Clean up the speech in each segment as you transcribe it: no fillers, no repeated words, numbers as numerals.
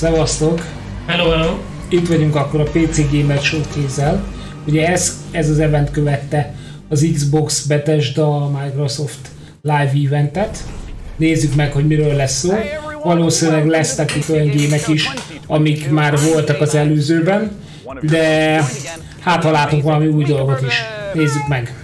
Szevasztok! Hello, hello! Itt vagyunk akkor a PC Gamer Showcase-zel. Ugye ez az event követte az Xbox Bethesda Microsoft Live eventet. Nézzük meg, hogy miről lesz szó. Valószínűleg lesznek itt olyan gémek is, amik már voltak az előzőben, de hát ha látunk valami új dolgot is. Nézzük meg!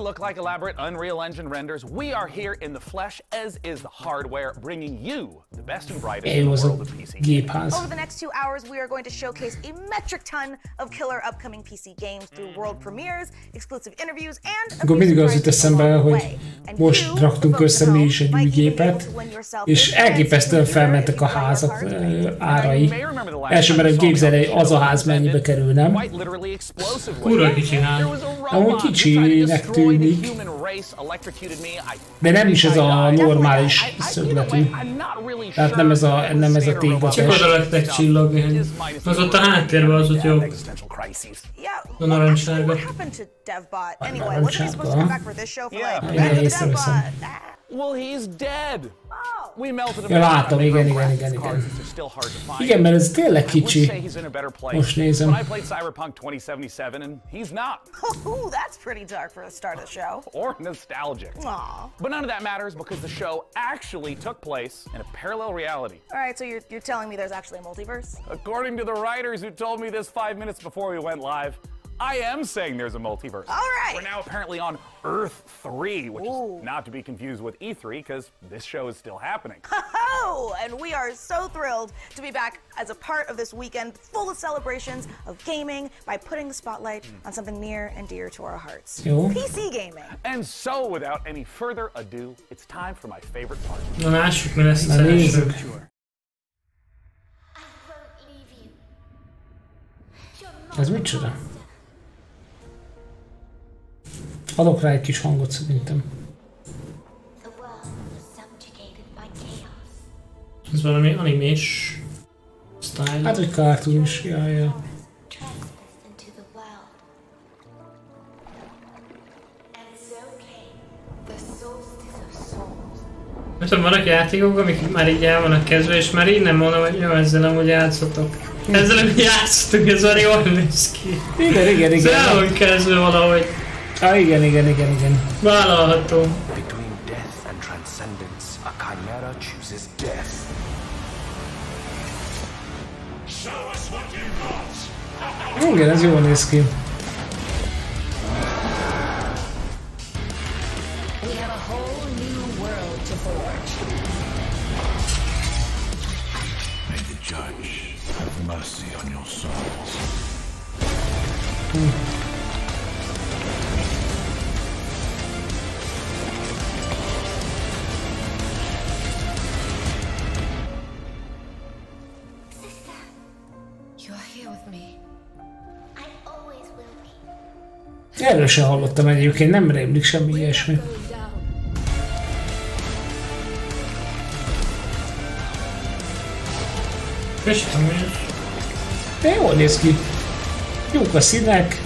Look like elaborate Unreal Engine renders, we are here in the flesh, as is the hardware, bringing you the best and brightest in the world of PC games. Over the next 2 hours, we are going to showcase a metric ton of killer upcoming PC games through world premieres, exclusive interviews, and akkor mindig az jut eszembe, hogy most raktunk össze mi is egy új gépet, és elképesztően felmentek a házak árai. El sem merem képzelni, hogy az a ház mennyibe kerül, nem? Kurva kicsi ház. Amúgy kicsinek tűnik. De nem is ez a normális szögletű. Tehát nem ez a téglates. Csak oda lett egy csillag. Az ott a háttérben az ott jobb. A narancssárga. Ja, észreveszem. Well, he's dead. We melted him. Ja, látom, igen. Igen, mert ez tényleg kicsi. Most nézem. When I played Cyberpunk 2077 and he's not. Ooh, that's pretty dark for the start of the show. Or nostalgic. Aww. But none of that matters because the show actually took place in a parallel reality. All right, so you're telling me there's actually a multiverse? According to the writers who told me this 5 minutes before we went live, I am saying there's a multiverse. All right. We're now apparently on Earth 3, which is not to be confused with E3, because this show is still happening. Oh, and we are so thrilled to be back as a part of this weekend full of celebrations of gaming by putting the spotlight on something near and dear to our hearts. PC gaming. And so, without any further ado, it's time for my favorite part. Na lássuk, mi lesz az első. Ez micsoda? Adok rá egy kis hangot szerintem. Ez valami animés style. Hát egy cartoon-is, ja. Nem tudom, vannak játékok, amik már így el vannak kezdve, és már így nem mondom, hogy jó, ezzel amúgy játszotok. Ezzel amúgy játszottunk, ez már jól néz ki. Igen. Ez el van kezdve valahogy. Igen. Vállalható. Between death and transcendence, a chimera chooses death. Igen, ez jól néz ki. May the judge have mercy on your souls. Erről sem hallottam egyébként, nem rémlik semmi ilyesmi. De jól néz ki. Jók a színek.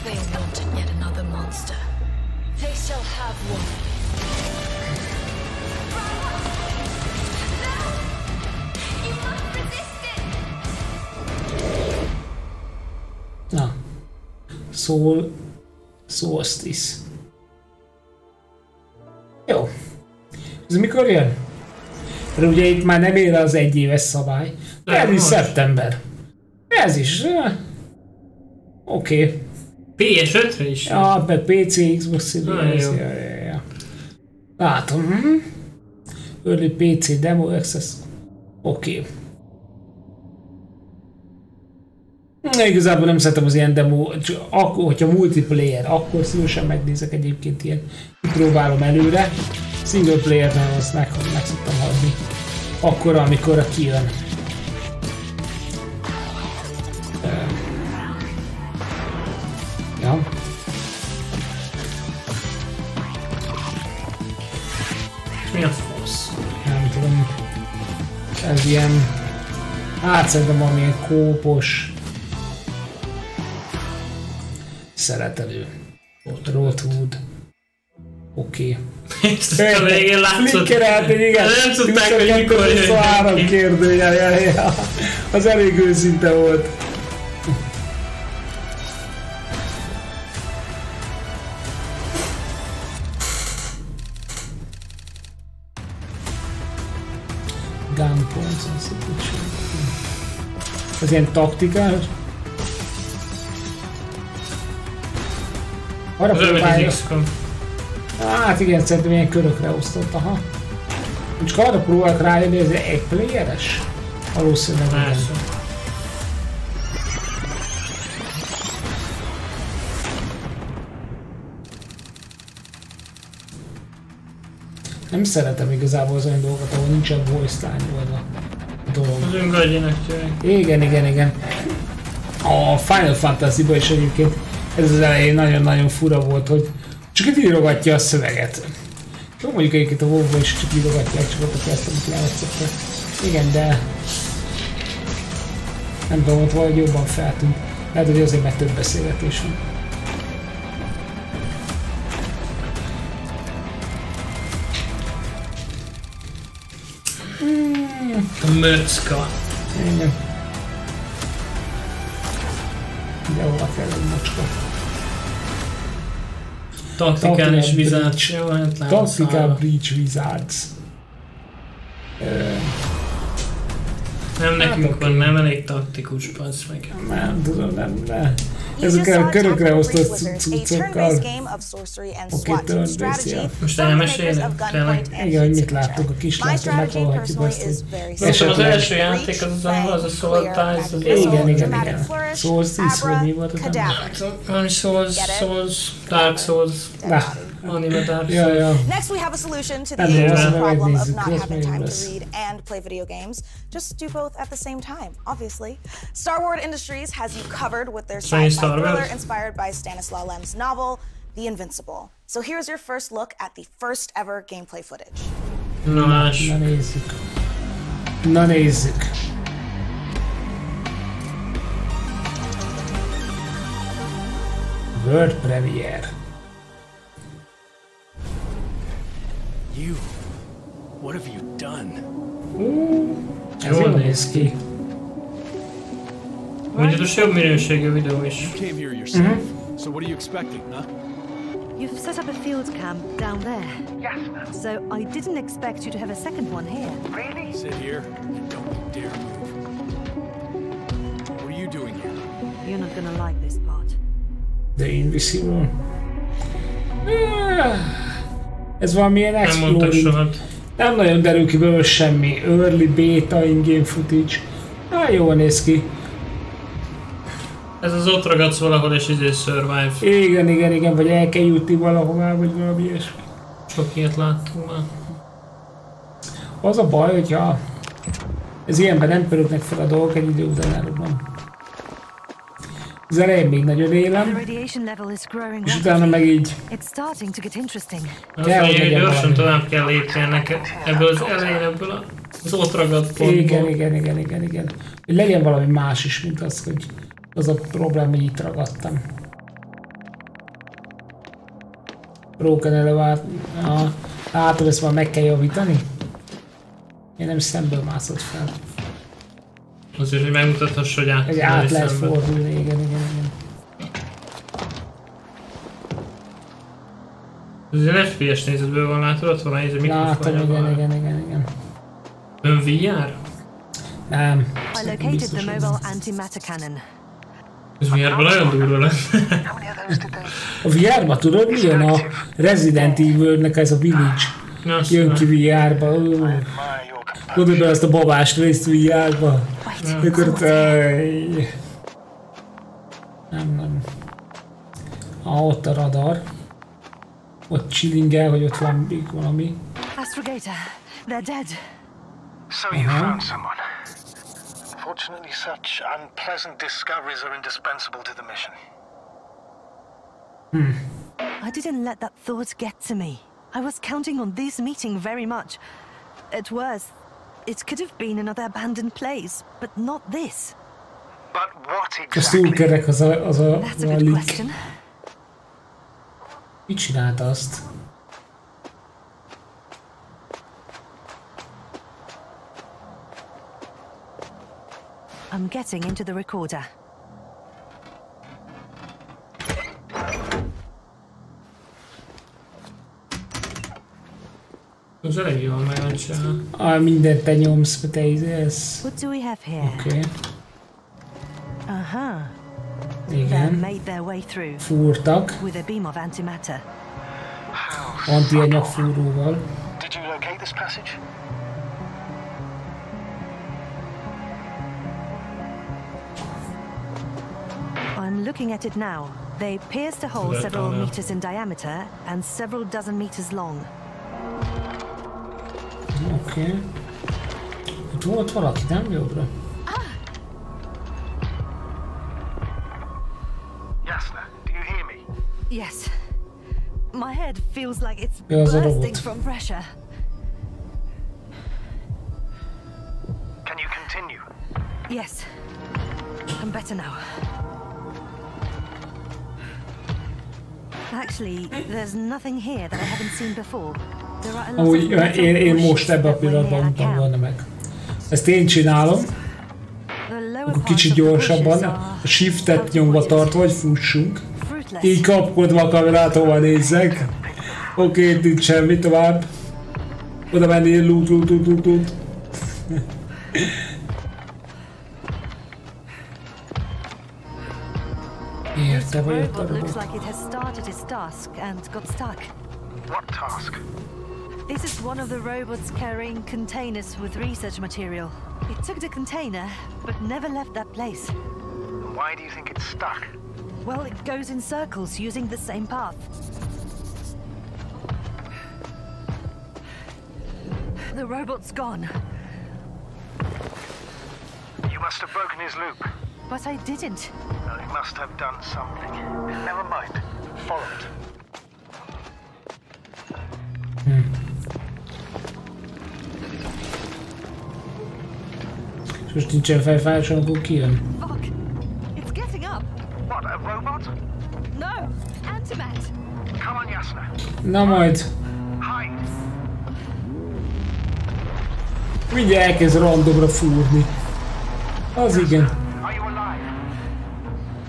Na. Solstice. Jó. Ez mikor jön? Mert ugye itt már nem ér az 1 éves szabály. Ez is szeptember. Ez is. Oké. PS5-re is? Ja, meg PC, Xbox Series. Ja. Látom. Early PC Demo Access. Oké. Igazából nem szeretem az ilyen demo, akkor, hogyha multiplayer, akkor szívesen megnézek egyébként ilyen. Próbálom előre. Single player nem, azt meg szoktam hagyni. Akkor, amikor kijön. Ja. Mi a fasz? Nem tudom. Ez ilyen... Hát szerintem valamilyen kópos... Szeretelő. Roadwood. Oké. Ezt a végén látszott. Flickerelt, igen. Nem tudták, hogy mikor jön. 23 kérdőjel. Az elég őszinte volt. Gunpoints, az ilyen taktikás. Arra próbálja. Hát igen, szerintem ilyen körökre osztott, aha. Csak arra próbálok rájönni, hogy ez egy playeres? Valószínűleg igen. Nem szeretem igazából az olyan dolgokat, ahol nincsen voice line oldva a dolog. Az öngadjának tőle. Igen. A Final Fantasy-ban is egyébként ez az elején nagyon-nagyon fura volt, hogy csak itt írogatja a szöveget. Jó, mondjuk egyébként a WoW-ban is csak írogatják, csak ott a ezt, amit lejátszottak. Igen, de nem tudom, ott valahogy jobban feltűnt. Lehet, hogy azért meg több beszélgetés van. A möcka. Igen. De hova kell egy mocska? Taktikális Wizards. Tactical Breach Wizards. Nem nekünk van, nem elég taktikus, passz meg. Nem tudom, nem. Ezekkel a körökre osztott cuccokkal. Oké, turn-based. Most elmesélnek? Tényleg? Igen, hogy mit láttuk a kislányt, meghallhatjuk azt, hogy... Az első játék az a Soul Ties. Igen. Souls 10, vagy mi volt az ember? Valami Souls, Dark Souls. Anime Dark Souls. Next we have a solution to the universal problem of not having time to read and play video games. Just do both at the same time, obviously. Star Wars Industries has you covered with their sci-fi thriller inspired by Stanislaw Lem's novel, The Invincible. So here's your first look at the first ever gameplay footage. Na nézzük. World Premiere. You, what have you done? Ez jól néz ki. Mondjuk jobb minőségű videó is. You came here yourself, so what are you expecting, huh? You've set up a field camp down there. Yes, ma'am. So I didn't expect you to have a second one here. Really? Sit here and don't dare move. What are you doing here? You're not gonna like this part. The Invisible. Ez valamilyen exploring. Nem nagyon derül ki belőle semmi. Early beta, in-game footage. Jól néz ki. Ez az ott ragadsz valahol és survive. Igen, vagy el kell jutni valahová, vagy valami ilyesmi. Sok ilyet láttunk már. Az a baj, hogyha ez ilyenben nem pörögnek fel a dolgok, egy idő után elrobban. Az elején még nagyon élem, és utána meg így... Kell, hogy gyorsan tovább kell lépni ennek ebből az elején, ebből az ott ragadt pontból. Igen. Hogy legyen valami más is, mint az, hogy az a problém, hogy itt ragadtam. Broken elevált... Látod, ezt már meg kell javítani? Én nem szemből mászott fel. Azért, hogy megmutathass, hogy át lehet fordulni, igen. Ez egy FPS nézetből van, látod? Ott van egy mikrofonja. Látom, igen. Ön VR? Nem. Ez VR-ban nagyon durva lesz. A VR-ban tudod, milyen a Resident Evil-nek ez a Village? Jön ki VR-ba. Gondolj be azt a babás részt VR-ba. Nem. Ott a radar. Ott chillingel, hogy ott van még valami. So you found someone. Fortunately, such unpleasant discoveries are indispensable to the mission. I didn't let that thought get to me. I was counting on this meeting very much. At worst, it could have been another abandoned place, but not this. But what A exactly? stalkerek az a That's a good leak. question. Mit csinálta azt? I'm getting into the recorder. Az elég jól meg van csinálva. Mindent te nyomsz, te izélsz. What do we have here? Oké. Aha. Igen. Made their way through. Fúrtak. With a beam of antimatter. Antianyag fúróval. Did you locate this passage? I'm looking at it now. They pierced a hole several meters in diameter and several dozen meters long. Oké. Itt volt valaki, nem jobbra? Jasna, do you hear me? Yes. My head feels like it's bursting from pressure. Can you continue? Yes. I'm better now. Actually, there's nothing here that I haven't seen before. Amúgy én most ebben a pillanatban mutam volna meg. Ezt én csinálom. Akkor kicsit gyorsabban, a shiftet nyomva tartva, hogy fussunk. Így kapkodva a kamerát, hova nézzek. Oké, itt semmi tovább. Oda menni, loot. Érte vagy ott a robot. What task? This is one of the robots carrying containers with research material. It took the container, but never left that place. Why do you think it's stuck? Well, it goes in circles using the same path. The robot's gone. You must have broken his loop. But I didn't. Well, he must have done something. Never mind. Follow it. Most nincsen fejfájásom, akkor kijön. Fuck! It's getting up! What, a robot? No! Antimat! Come on, Jasna. Na majd. Hide! Mindjárt elkezd randomra fúrni. Az igen. Are you alive?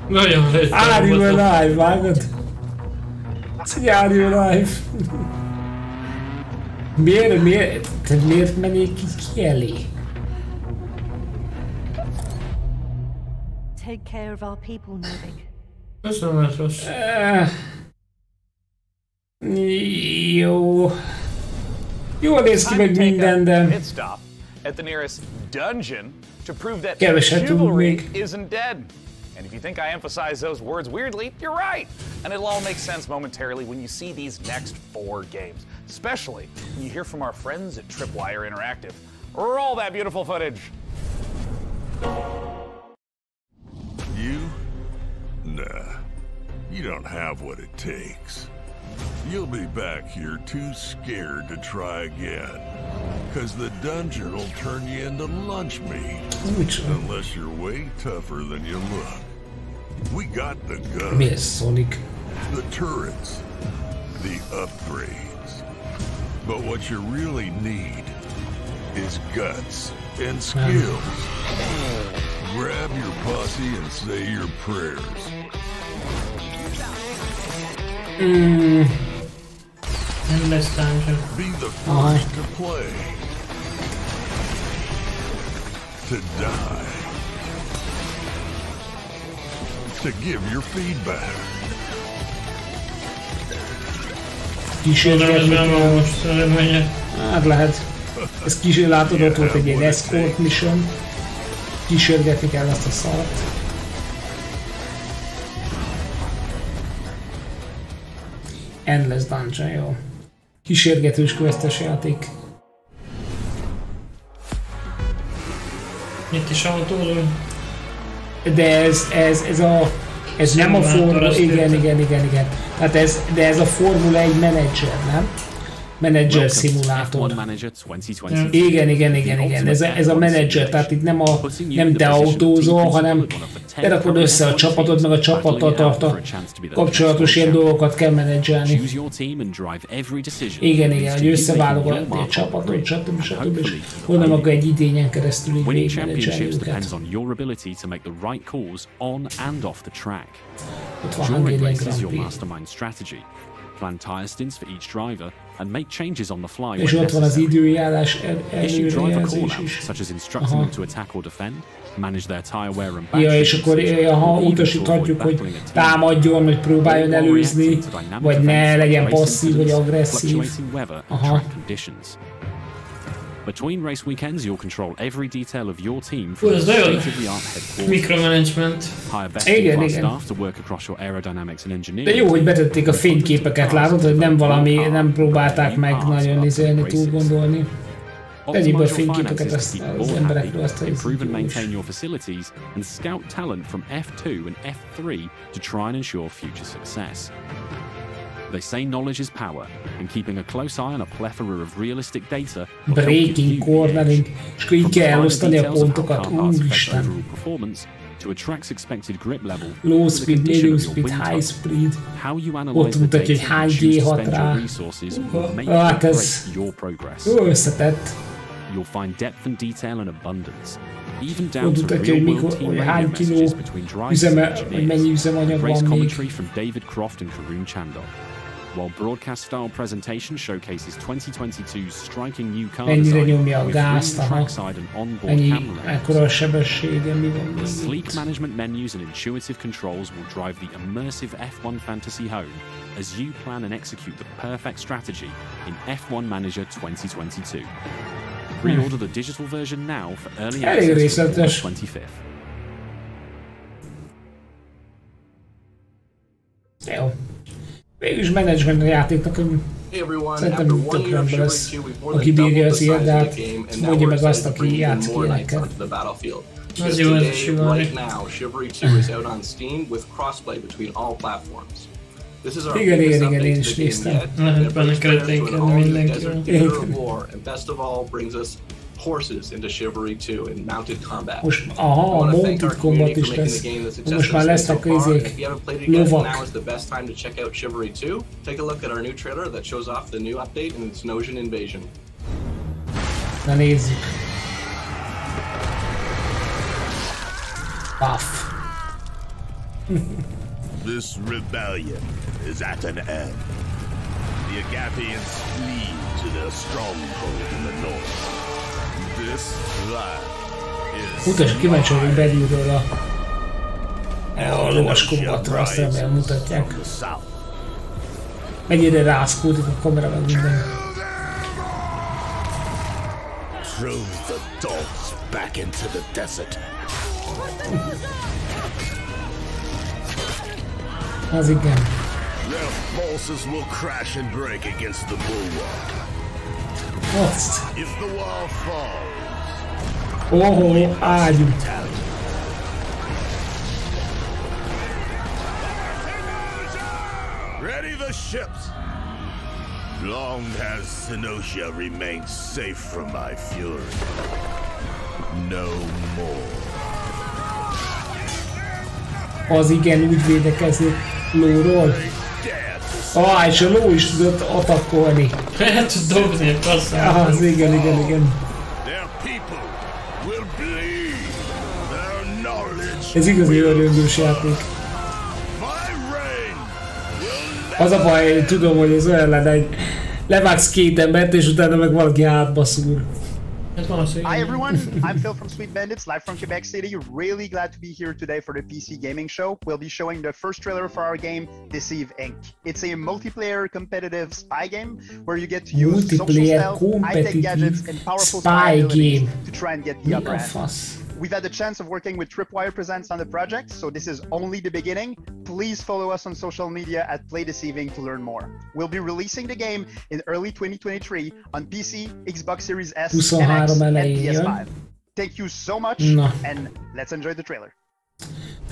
Nagyon lőtt. Are you alive, vágod? Are you alive? Miért mennék ki elé? Take care of our people, Novik. Köszönöm, ez rossz. Jó. Jól néz ki meg minden, de... At the nearest dungeon to prove that keveset chivalry tudunk. isn't dead. And if you think I emphasize those words weirdly, you're right. And it'll all make sense momentarily when you see these next 4 games. Especially when you hear from our friends at Tripwire Interactive. Roll that beautiful footage. You? Nah. You don't have what it takes. You'll be back here too scared to try again. Cause the dungeon will turn you into lunch meat. Unless you're way tougher than you look. We got the guns. Yes, Sonic. The turrets. The upgrades. But what you really need is guts and skills. Grab your posse and say your prayers. Be the first to play. To die. To give your feedback. Kísérletni kell. Hát lehet. Ez látod, ott volt egy escort mission. Kísérgetni kell ezt a szart. Endless Dungeon, jó. Kísérgetős questes játék. Itt is autóról. De ez nem a Formula... Igen. Tehát ez a Formula 1 menedzser, nem? menedzser szimulátor. Igen. Ez a menedzser, tehát itt nem te autózol, hanem berakod össze a csapatod, meg a csapattal kapcsolatos ilyen dolgokat kell menedzselni. Igen, hogy összeválogatni a csapatot, stb. És honnan akkor egy idényen keresztül így végigmenedzselni őket. Ott van Hungarian Grand Prix. Plan tire stints for each driver and make changes on the fly. És ott van az időjárás előrejelzés is. Such as instructing them to attack or defend, manage their tire wear and back. Ja, és akkor ha utasíthatjuk, hogy támadjon, hogy próbáljon előzni, vagy ne legyen passzív vagy agresszív. Aha. Between race weekends, you'll control every detail of your team from the state-of-the-art headquarters. Micromanagement. Hire best-in-class staff to work across your aerodynamics and engineering. De jó, hogy betették a fényképeket, látod, hogy nem próbálták meg nagyon izélni, túl gondolni. Tegyék be a fényképeket az emberekről, azt improve and maintain your facilities and scout talent from F2 and F3 to try and ensure future success. They say knowledge is power, and keeping a close eye on a plethora of realistic data breaking, cornering, és akkor így kell elosztani a pontokat. Úristen! To a track's expected grip level, low speed, medium speed, high speed. Ott mutatja, hogy hány G hat rá. Hát ez jó összetett. You'll find depth and detail and abundance. Even Ott down to mutatja, real hogy world team radio hány messages kiló between drivers and vagy mennyi üzemanyag race van még. commentary from David Croft and Karun Chandok. While broadcast-style presentation showcases 2022's striking new car design with real trackside and onboard camera ekkora a sebessége, mi van még sleek management menus and intuitive controls will drive the immersive F1 fantasy home as you plan and execute the perfect strategy in F1 Manager 2022. Pre-order the digital version now for early access on the 25th. Jó. Végülis management a játéknak, szerintem tök rendben lesz, aki bírja az ilyet, mondja meg azt, aki játszik ilyeneket. Az jó, ez is jó. Igen, én is néztem. Lehet benne kereténkedni mindenkiről. Horses into Chivalry 2 in mounted combat. Most, aha, a mounted combat is lesz. Most már lesznek izék, lovak. Now is the best time to check out Chivalry 2. Take a look at our new trailer that shows off the new update and its Nosian invasion. Na nézzük. Puff. This rebellion is at an end. The Agathians flee to their stronghold in the north. Mutasd, kíváncsi vagyok belülről a lovas kombatra, azt remélem mutatják. Mennyire rászkódik a kamera meg minden. Az igen. Azt. Oh, ágyú. Ready the ships. Long has Sinosia remained safe from my fury. No more. Az igen úgy védekezni lóról. És a ló is tudott attackolni. Lehet dobni, passzál. Az igen. Ez igazi öröngős játék. Az a baj, tudom, hogy ez olyan lenne, hogy levágsz két embert, és utána meg valaki hátba szúr. Hi everyone, I'm Phil from Sweet Bandits, live from Quebec City. Really glad to be here today for the PC Gaming Show. We'll be showing the first trailer for our game, Deceive Inc. It's a multiplayer competitive spy game where you get to use social stealth, high-tech gadgets, and powerful spy abilities to try and get the upper hand. We've had the chance of working with Tripwire Presents on the project, so this is only the beginning. Please follow us on social media at Play Deceiving to learn more. We'll be releasing the game in early 2023 on PC, Xbox Series S, and X, and PS5. Thank you so much, and let's enjoy the trailer.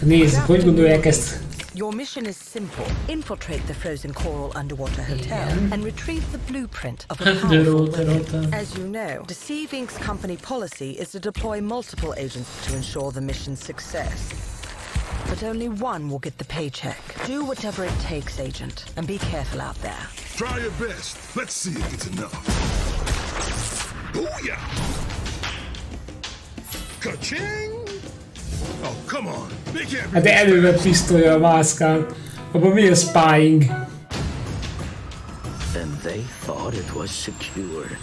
Nézzük, hogy gondolják ezt Your mission is simple. Infiltrate the frozen coral underwater hotel and retrieve the blueprint of a powerful weapon. As you know, Deceive Inc.'s company policy is to deploy multiple agents to ensure the mission's success. But only one will get the paycheck. Do whatever it takes, Agent, and be careful out there. Try your best. Let's see if it's enough. Booyah! Ka-ching! Oh, come on. Hát elővett pisztolya a mászkán. Abban mi a spying? And they thought it was secure.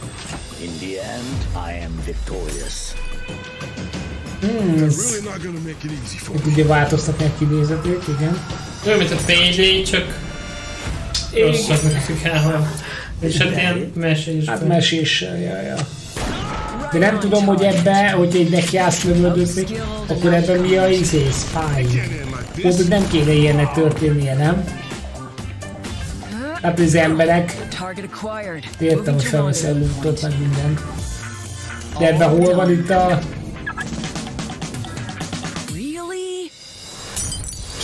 In the end, I am victorious. Ugye változtatni a kinézetét, igen. Olyan, mint a PD, csak rosszabb grafikával. És hát ilyen mesés. Hát meséssel, ja. De nem tudom, hogy ebbe, hogy egy neki állsz lövöldözni, akkor ebben mi a spy. Ott nem kéne ilyennek történnie, nem? Hát az emberek... Értem, hogy felveszel lootot, meg minden. De ebben hol van itt a...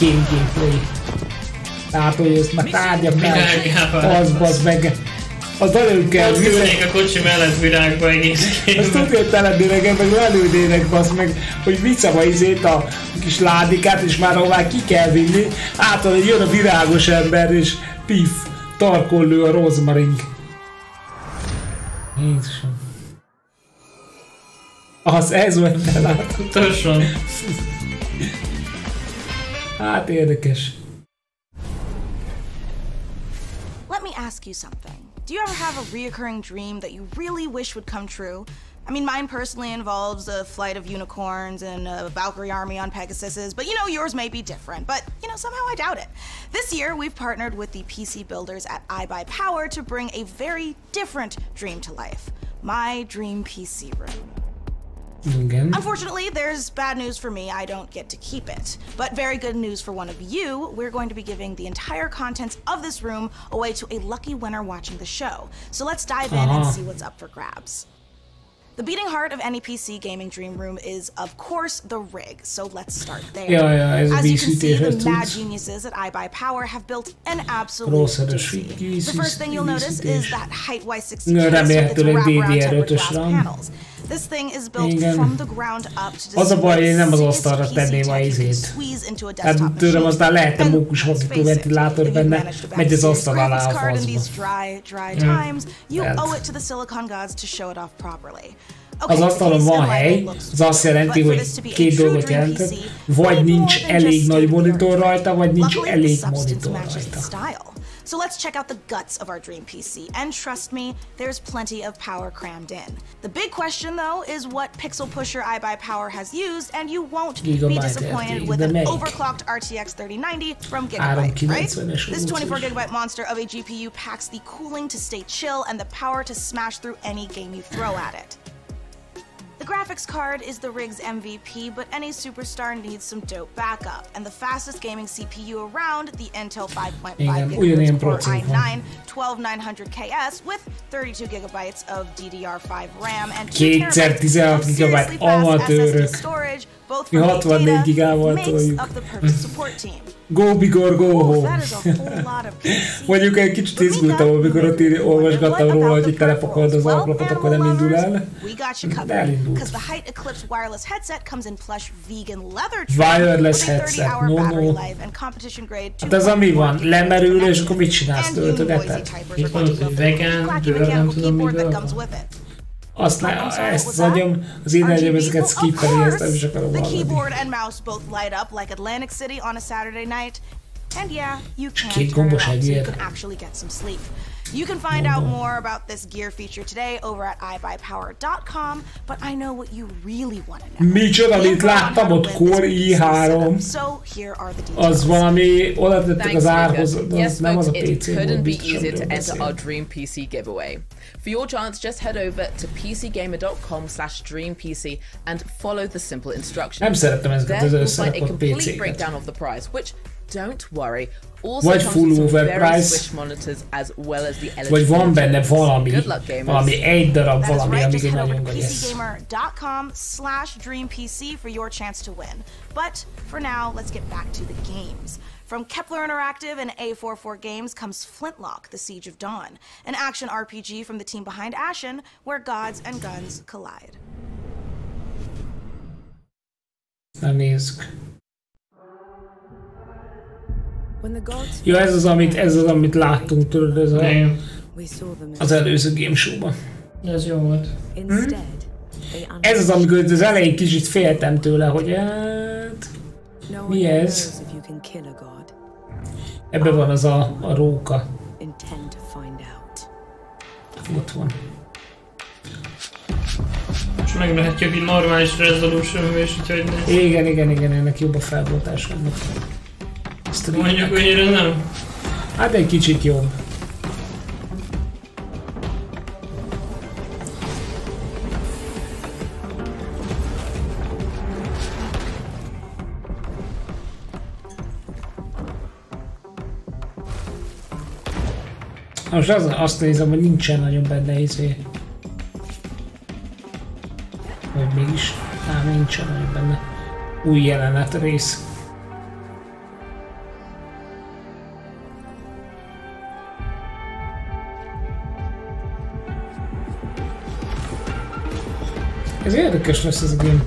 Gameplay. Tehát, hogy ezt már tárgya fel, az meg. Az nagyon kell. Ott ülnék a kocsi mellett virágba egész képben. Azt tudja, hogy telednének, meg lelődnének, basz meg, hogy viszem a izét a kis ládikát, és már ahová ki kell vinni, által, hogy jön a virágos ember, és pif, tarkon lő a rozmaring. Jézusom. Az ez volt belát. Tosan. Hát érdekes. Let me ask you something. Do you ever have a reoccurring dream that you really wish would come true? I mean, mine personally involves a flight of unicorns and a Valkyrie army on Pegasuses, but you know, yours may be different, but you know, somehow I doubt it. This year, we've partnered with the PC builders at iBuyPower to bring a very different dream to life. My dream PC room. Again. Unfortunately, there's bad news for me. I don't get to keep it. But very good news for one of you. We're going to be giving the entire contents of this room away to a lucky winner watching the show. So let's dive in and see what's up for grabs. The beating heart of any PC gaming dream room is, of course, the rig. So let's start there. As you can see, the mad geniuses at iBuyPower have built an absolute doozy. The first thing you'll notice is that height Y60 case with its wraparound tempered glass panels. This thing is built from the ground up to az a baj, én nem az asztalra tenném a izét. Hát tőlem aztán lehetne mókus vakító ventilátor benne, megy az asztal alá a faszba. Az asztalon van hely, az azt jelenti, hogy két dolgot jelentett, vagy nincs elég nagy monitor rajta, vagy nincs elég monitor rajta. So let's check out the guts of our dream PC, and trust me, there's plenty of power crammed in. The big question though is what pixel pusher iBuyPower has used, and you won't be disappointed with an overclocked RTX 3090 from Gigabyte, right? This 24GB monster of a GPU packs the cooling to stay chill and the power to smash through any game you throw at it. The graphics card is the rig's MVP, but any superstar needs some dope backup. And the fastest gaming CPU around, the Intel 5.5 GHz Core i9 12900KS with 32GB of DDR5 RAM and 2TB seriously fast SSD storage, both from data, makes up the perfect support team. Go bigor, go home. Mondjuk egy kicsit izgultam, amikor ott olvasgattam róla, hogy itt telepakold az alapot, akkor nem indul el. De elindult. Wireless headset, no. Hát ez ami van, lemerül, és akkor mit csinálsz, töltögeted? Itt van egy vegán, tőle nem tudom miből. Azt ezt az agyam, az én agyam ezeket skippeli, ezt nem is akarom hallani. Két gombos egyért. You can find out more about this gear feature today over at iBuyPower.com, but I know what you really want to know. Micsoda, itt láttam ott Core i3. Az valami, oda tettek az árhoz, nem az a PC volt, biztosan to enter our Dream PC giveaway. For your chance, just head over to pcgamer.com/dreampc and follow the simple instructions. Nem szerettem ezeket az összerakott PC-ket. There you'll find a complete breakdown of the prize, which Don't worry. Also vagy full overprice, vagy van benne valami egy darab valami, amíg egy nagyon gagyesz. pcgamer.com/dreampc for your chance to win. But for now, let's get back to the games. From Kepler Interactive and A44 Games comes Flintlock, The Siege of Dawn, an action RPG from the team behind Ashen, where gods and guns collide. Na nézzük. Jó, ez az, amit láttunk tőled, ez az előző GameShow-ban. Ez jó volt. Ez az, amikor az elején kicsit féltem tőle, hogy hát... Mi ez? Ebben van az a róka. Ott van. És megvehetjük egy normális resolution és úgyhogy néz. Igen, ennek jobb a felbontás vannak. Mondjuk annyira nem? Hát egy kicsit jobb. Most azt nézem, hogy nincsen nagyon benne izé. Vagy mégis? Nincsen nagyon benne új jelenet rész. Ez érdekes lesz ez a game.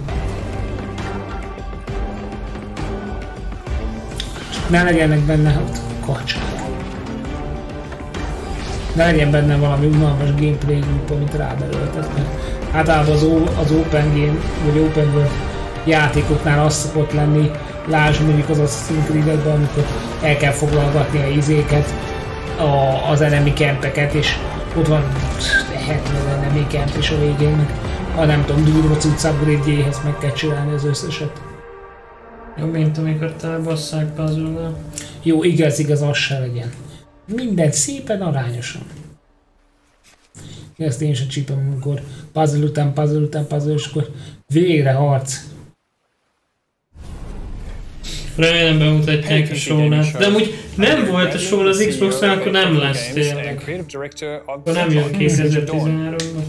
Ne legyenek benne ott kacsák. Ne legyen benne valami unalmas gameplay loop, amit rábelöltet, mert általában az open game, vagy open world játékoknál az szokott lenni, lásd mondjuk az Assassin's Creed-ekben, amikor el kell foglalgatni a izéket, az enemy campeket, és ott van 70 enemy camp is a végén, meg ha nem tudom, durva cuccából egyéhez meg kell csinálni az összeset. Jó, mint amikor te basszák puzzle-nál. Jó, igaz, az se legyen. Mindent szépen arányosan. Ezt én sem csípem, amikor puzzle után puzzle, és akkor végre harc. Remélem bemutatják a show-nál. De amúgy nem volt a show az Xbox-on, akkor nem lesz tényleg. Akkor nem jön 2013-ban.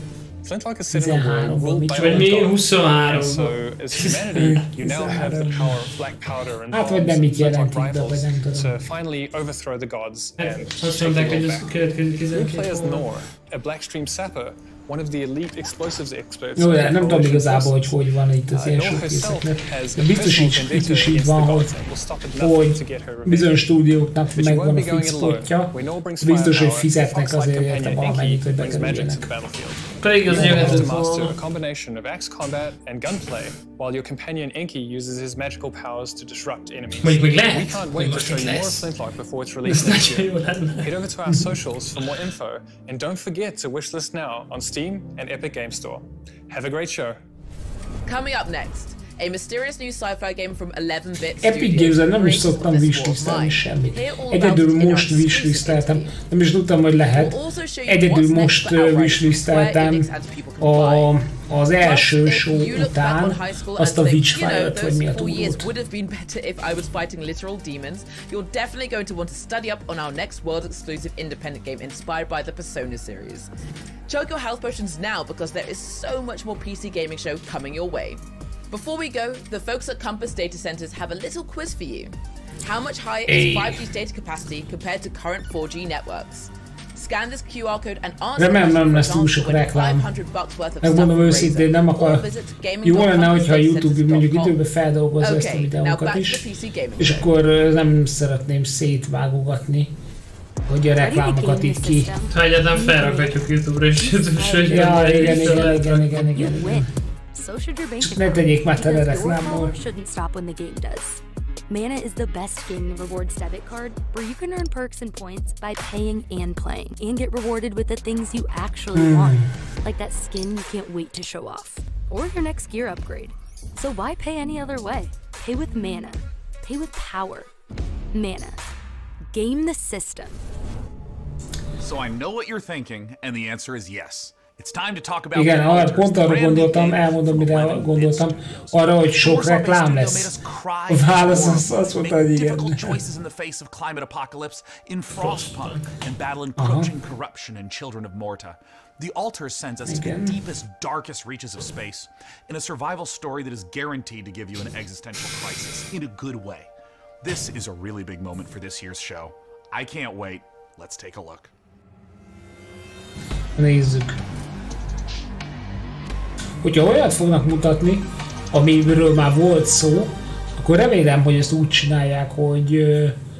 Flintlock is set in a world ruled by vagy mi 23. So as humanity, you now have the power of black powder and hát vagy nem mit jelent itt, vagy nem tudom. to finally overthrow the gods and azt mondták, hogy ez következő 12 Nor, a Blackstream sapper, one of the elite explosives experts. Jó, de nem tudom igazából, hogy van itt az ilyen sok készeknek. Biztos így van, hogy bizonyos stúdióknak megvan a fix spotja, biztos, hogy fizetnek azért érte valamennyit, hogy bekerüljenek. Pedig az jöhetett volna. A combination of axe combat and gunplay, while your companion Enki uses his magical powers to disrupt enemies. Még lehet. We can't wait to show you more of Flintlock before it's released next year. Head over to our socials for more info, and don't forget to wishlist now on Steam and Epic Game Store. Have a great show. Coming up next, a mysterious new sci-fi game from 11-bit Epic Games-en nem is szoktam wishlistelni semmit. Egyedül most wishlisteltem, nem is tudtam, hogy lehet. Egyedül most wishlisteltem az első show után azt a Witchfire-t, vagy mi a túlót. You're definitely going to want to study up on our next world exclusive independent game inspired by the Persona series. Chug your health potions now because there is so much more PC gaming show coming your way. Before we go, the folks at Compass Data Centers have a little quiz for you. How much higher is 5G's data capacity compared to current 4G networks? Scan this QR code and answer nem lesz túl sok reklám. Megmondom őszintén, nem akar. Jó lenne, hogyha a YouTube mondjuk időben feldolgozza ezt a videókat is, és akkor nem szeretném szétvágogatni, hogy a reklámokat itt ki. Ha egyáltalán felrakhatjuk YouTube-ra és YouTube-ra. Ja, igen. Ne tegyék már tele reklámból. Mana is the best gaming rewards debit card where you can earn perks and points by paying and playing and get rewarded with the things you actually want, like that skin you can't wait to show off or your next gear upgrade. So why pay any other way? Pay with Mana. Pay with power. Mana. Game the system. So I know what you're thinking, and the answer is yes. Igen, pont arra gondoltam, elmondom, mire gondoltam, arra, hogy sok reklám lesz. A válasz az volt, hogy igen. The altar sends us to the deepest, darkest reaches of space, in a survival story that is guaranteed to give you an existential crisis, in a good way. This is a really big moment for this year's show. I can't wait. Let's take a look. Nézzük. Hogyha olyat fognak mutatni, amiről már volt szó, akkor remélem, hogy ezt úgy csinálják, hogy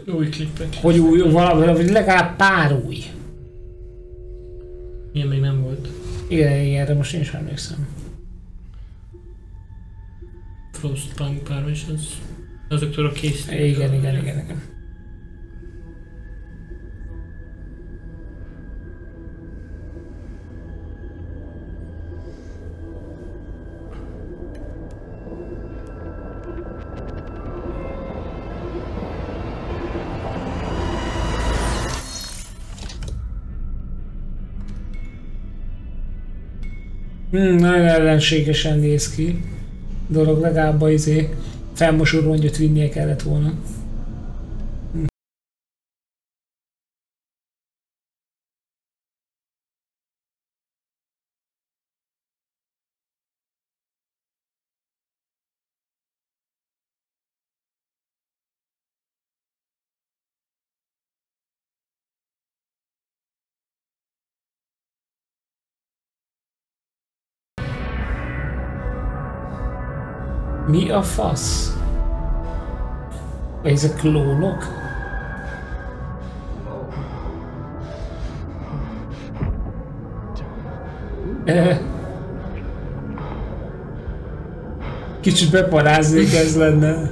új klippek. Hogy új, valami, legalább pár új. Ilyen még nem volt. Igen, de most én is emlékszem. Frostpunk pár is az. Azoktól a készítők. Igen. Nagyon ellenségesen néz ki. Dolog legalább a felmosó rongyot vinnie kellett volna. Mi a fasz? Ezek klónok? Kicsit beparáznék ez lenne.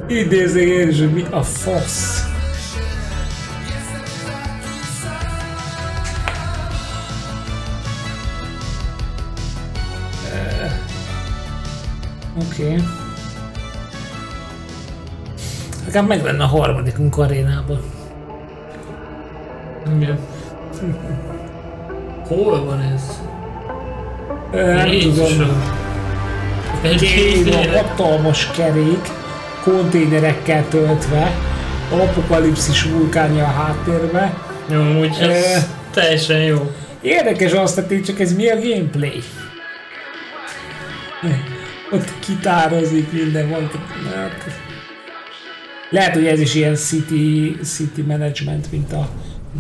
Idézzék én is, hogy mi a fasz? Oké. Legalább meg lenne a harmadikunk arénában. Igen. Hol van ez? Nem tudom. Egy hatalmas kerék, konténerekkel töltve, apokalipszis vulkánja a háttérbe. Jó, úgy ez teljesen jó. Érdekes azt tették, csak ez mi a gameplay? Ott kitározik minden, van. Lehet, hogy ez is ilyen city management, mint a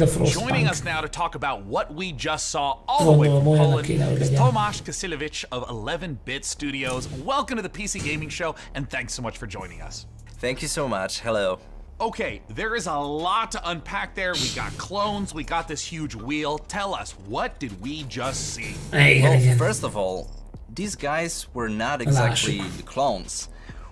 Frostpunk. Joining us now to talk about what we just saw all the way from Poland is Tomasz Kasilewicz of 11-Bit Studios. Welcome to the PC Gaming Show, and thanks so much for joining us. Thank you so much. Hello. Okay, there is a lot to unpack there. We got clones, we got this huge wheel. Tell us, what did we just see? Well, first of all, these guys were not exactly the clones.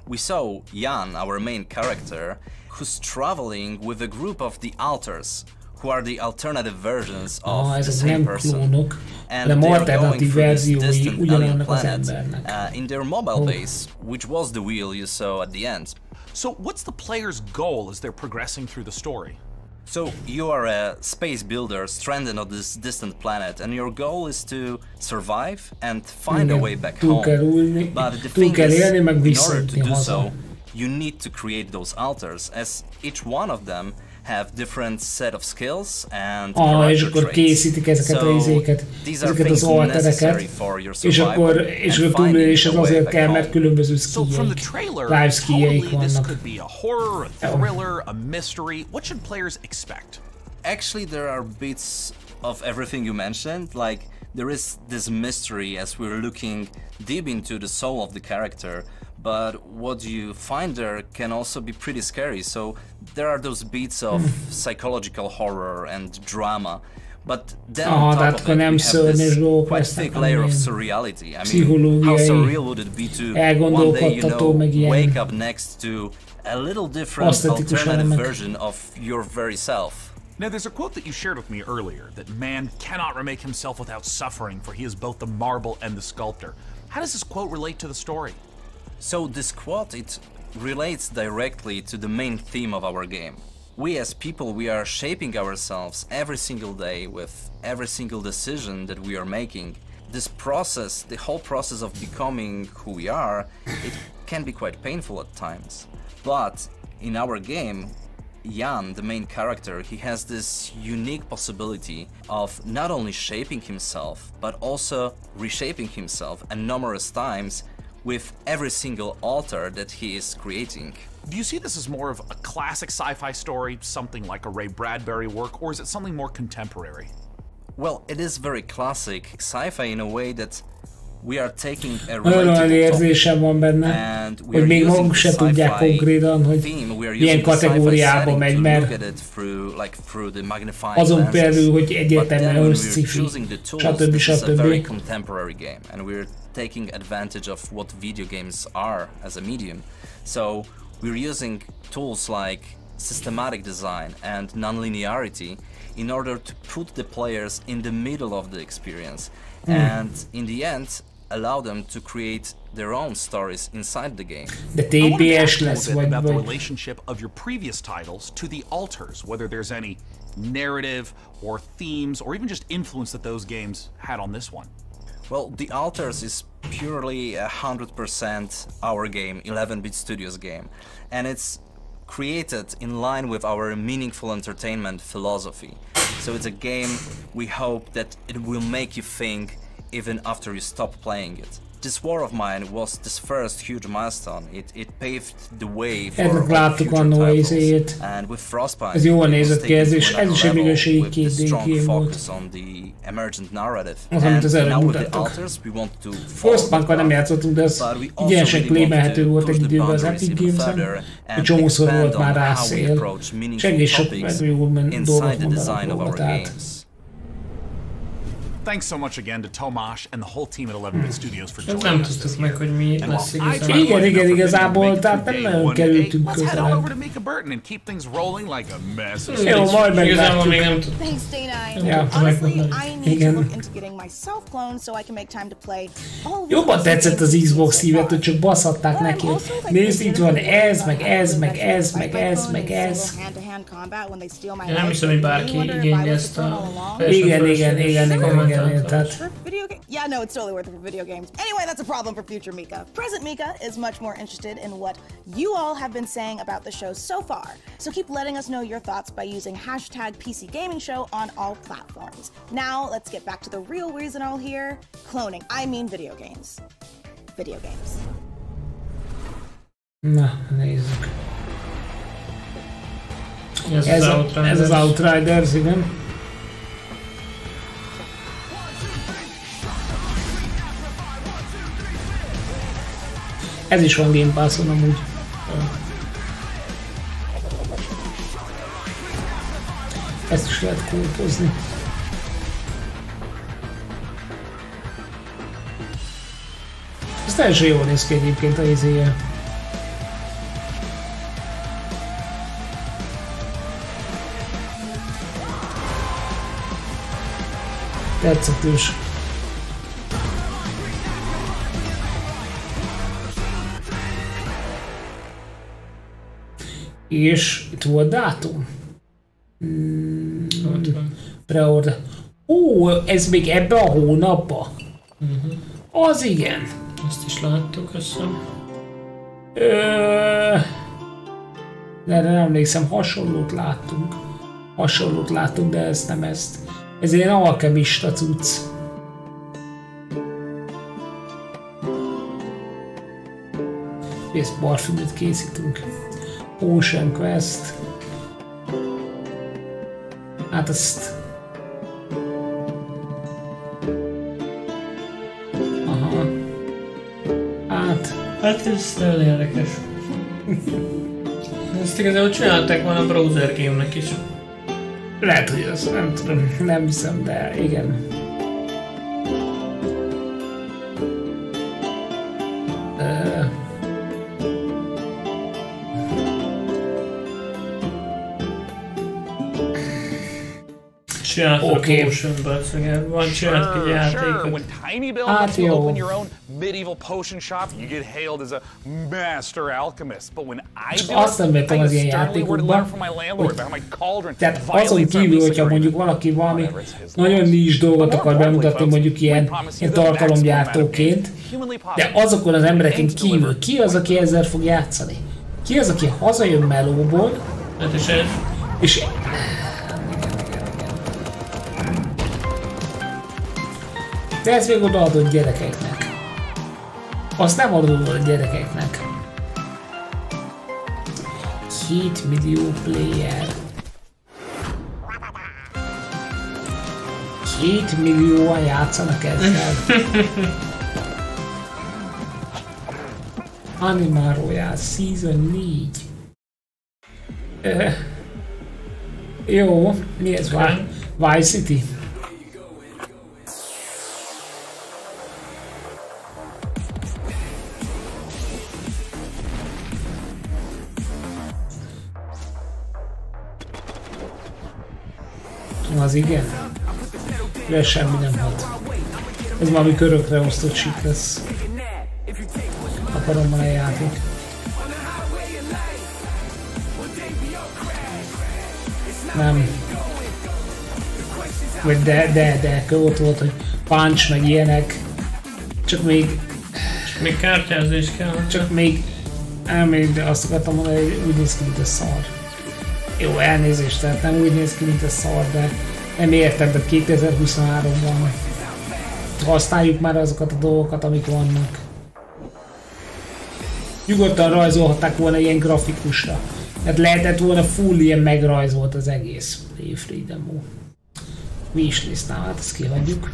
We saw Jan, our main character, who's traveling with a group of the alters, who are the alternative versions of the same person. And they are going through this distant alien planet in their mobile base, which was the wheel you saw at the end. So what's the player's goal as they're progressing through the story? So you are a space builder stranded on this distant planet, and your goal is to survive and find a way back home. But the thing is, in order to do so, you need to create those alters, as each one of them have different set of skills and character traits. So these are things necessary for your survival and finding a way back home. So from the trailer, totally this could be a horror, a thriller, a mystery. What should players expect? Actually, there are bits of everything you mentioned. Like, there is this mystery as we're looking deep into the soul of the character. But what you find there can also be pretty scary, so there are those beats of psychological horror and drama. But then on top of it, we have this quite thick layer of surreality. I mean, how surreal would it be to one day, you know, wake up next to a little different alternative version of your very self? Now, there's a quote that you shared with me earlier, that man cannot remake himself without suffering, for he is both the marble and the sculptor. How does this quote relate to the story? So this quote, it relates directly to the main theme of our game. we as people, we are shaping ourselves every single day with every single decision that we are making. This process, the whole process of becoming who we are, it can be quite painful at times. But in our game, Jan, the main character, he has this unique possibility of not only shaping himself, but also reshaping himself and numerous times with every single altar that he is creating. Do you see this as more of a classic sci-fi story, something like a Ray Bradbury work, or is it something more contemporary? Well, it is very classic sci-fi in a way that we are taking a related érzésem van benne, hogy még maguk se tudják konkrétan, hogy milyen kategóriába megy, mert azon belül, hogy egyértelműen össz-sci-fi, stb. Taking advantage of what video games are as a medium. So we're using tools like systematic design and non-linearity in order to put the players in the middle of the experience and in the end allow them to create their own stories inside the game. The TPS lesz vagy about the relationship of your previous titles to the altars, whether there's any narrative or themes or even just influence that those games had on this one. Well, The Altars is purely 100% our game, 11-bit Studios game, and it's created in line with our meaningful entertainment philosophy. So it's a game we hope that it will make you think even after you stop playing it. This War of Mine was this first huge milestone. It paved the way for all future titles. And with Frostpunk, it was taken to another level with a strong focus on the emergent narrative. And now with The Altars, we want to Frostpunkkal nem játszottunk, de az igyenesen claimelhető volt egy időben az Epic Games-en, hogy csomószor volt már rászél, és egész sok jól dolgot mondanak róla, tehát. Thanks so much again to Tomasz and the whole team at 11-bit Studios for joining us. Nem tudtuk meg, hogy mi lesz igazán. Igen, igazából, tehát nem nagyon kerültünk közelebb. Jó, majd meglátjuk. Thanks, Dana. Honestly, I need to look into getting myself cloned so I can make time to play. Jobban tetszett az Xbox hívet, hogy csak baszhatták neki. Nézd, itt van ez, meg ez, meg ez, meg ez, meg ez. Én nem hiszem, hogy bárki igényli ezt a... Igen. Yeah, no, it's totally worth it for video games. Anyway, that's a problem for future Mika. Present Mika is much more interested in what you all have been saying about the show so far. So keep letting us know your thoughts by using #PCGamingShow on all platforms. Now, let's get back to the real reason all here. Cloning. I mean video games. Video games. Na, nézzük. Ez az Outriders, igen. Ez is van Game Passon amúgy. Ezt is lehet kópozni. Ez teljesen jól néz ki egyébként a izéje. Tetszetős. És itt volt dátum? Preorder. Ó, ez még ebbe a hónapba? Az igen. Ezt is láttuk, azt hiszem. De nem emlékszem, hasonlót láttunk, de ez nem ezt. Ez ilyen alkemista cucc. És parfümöt készítünk. Ocean Quest. Hát ezt... Aha. Hát ez nagyon érdekes. Ezt igazából csinálták volna a browser game-nek is. Lehet, hogy az, nem tudom, nem hiszem, de igen. Oké. When Tiny Bill lets you open your own medieval potion shop, you get hailed as a master alchemist. But when I do it, I get sternly word to learn from my landlord about my cauldron. Tehát azon kívül, hogyha mondjuk valaki valami nagyon nincs dolgot akar bemutatni, mondjuk ilyen tartalomgyártóként, de azokon az embereken kívül ki az, aki ezzel fog játszani? Ki az, aki hazajön melóból, és te ezt még odaadod gyerekeknek. Azt nem adod a gyerekeknek. 2 millió player. 2 millióan játszanak ezzel. Animal Royale Season 4. Jó, mi ez? Vice City? Az igen? De semmi nem hat. Ez valami körökre osztott shit lesz. Akarom van egy játék. Nem. Vagy de, ott volt, hogy punch meg ilyenek. Csak még kártyázni is kell. Csak még de azt akartam mondani, hogy úgy néz ki, mint a szar. Jó, elnézést, tehát nem úgy néz ki, mint a szar, de nem értem, de 2023-ban használjuk már azokat a dolgokat, amik vannak. Nyugodtan rajzolhatták volna ilyen grafikusra. Tehát lehetett volna full ilyen megrajzolt az egész Free demo. Wishlistnál, hát ezt kihagyjuk.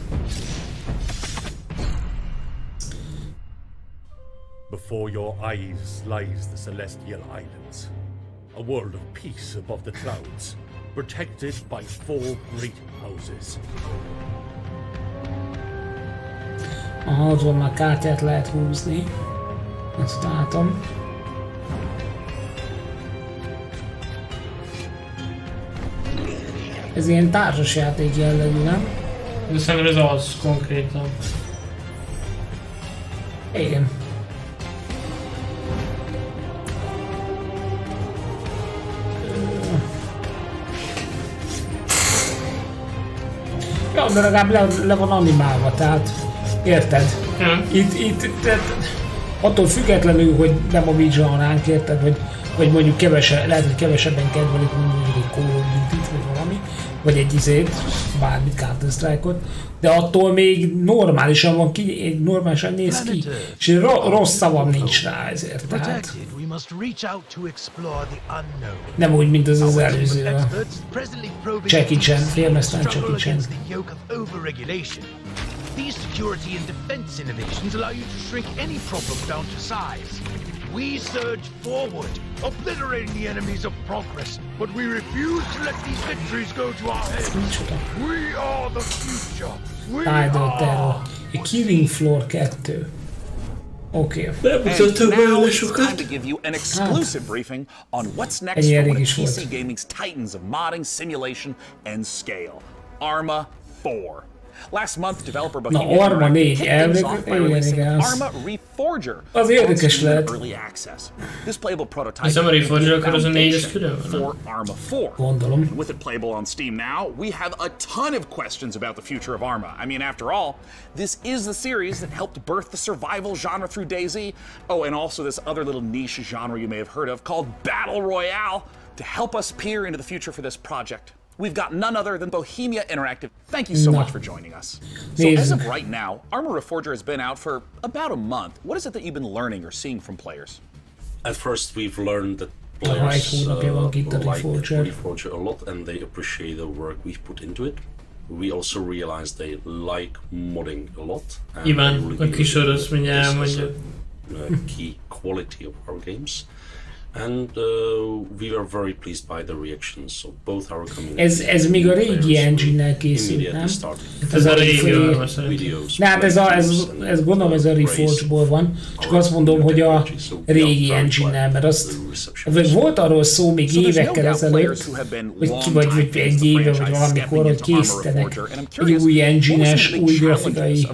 Before your eyes lies the Celestial Islands, a world of peace above the clouds, protected by 4 great houses. Aha, ott van már kártyát lehet húzni. Ezt látom. Ez ilyen társasjáték jellegű, nem? De szerintem ez az konkrétan. Igen. Ja, de legalább le van animálva, tehát érted? Itt attól függetlenül, hogy nem a mi zsanránk, érted? Vagy mondjuk lehet, hogy kevesebben kedvelik, mondjuk egy Call of Duty-t, vagy valami, vagy egy bármit, Counter-Strike-ot, de attól még normálisan van ki, normálisan néz ki, és rossz szavam nincs rá ezért, tehát nem úgy, mint az előző a Jackie Chan, filmesztán Jackie Chan. These security and defense innovations allow you to shrink any problem down to size. We surge forward, obliterating the enemies of progress, but we refuse to let these victories go to our heads. We are the future. We are... A Killing Floor 2. Okay. And now it's time to give you an exclusive briefing on what's next for one of PC gaming's titans of modding, simulation, and scale. Arma 4. Last month, developer Bohemia Arma 4 releasing Arma Reforger in early access. This playable prototype is the foundation for Arma 4. And with it playable on Steam now, we have a ton of questions about the future of Arma. I mean, after all, this is the series that helped birth the survival genre through DayZ. Oh, and also this other little niche genre you may have heard of called Battle Royale to help us peer into the future for this project. We've got none other than Bohemia Interactive. Thank you so much for joining us. So as of right now, Arma Reforger has been out for about a month. What is it that you've been learning or seeing from players? At first, we've learned that players like Reforger a lot and they appreciate the work we've put into it. We also realized they like modding a lot. And a key quality of our games. And we were very pleased by the reactions of both our communities. Ez még a régi engine-nel készült, nem? Ez a régi hát ez gondolom ez a Reforge-ból van, csak azt mondom, hogy a régi engine-nel, mert azt volt arról szó még évekkel ezelőtt, vagy egy éve, vagy valamikor, hogy készítenek egy új engine-es, új grafikai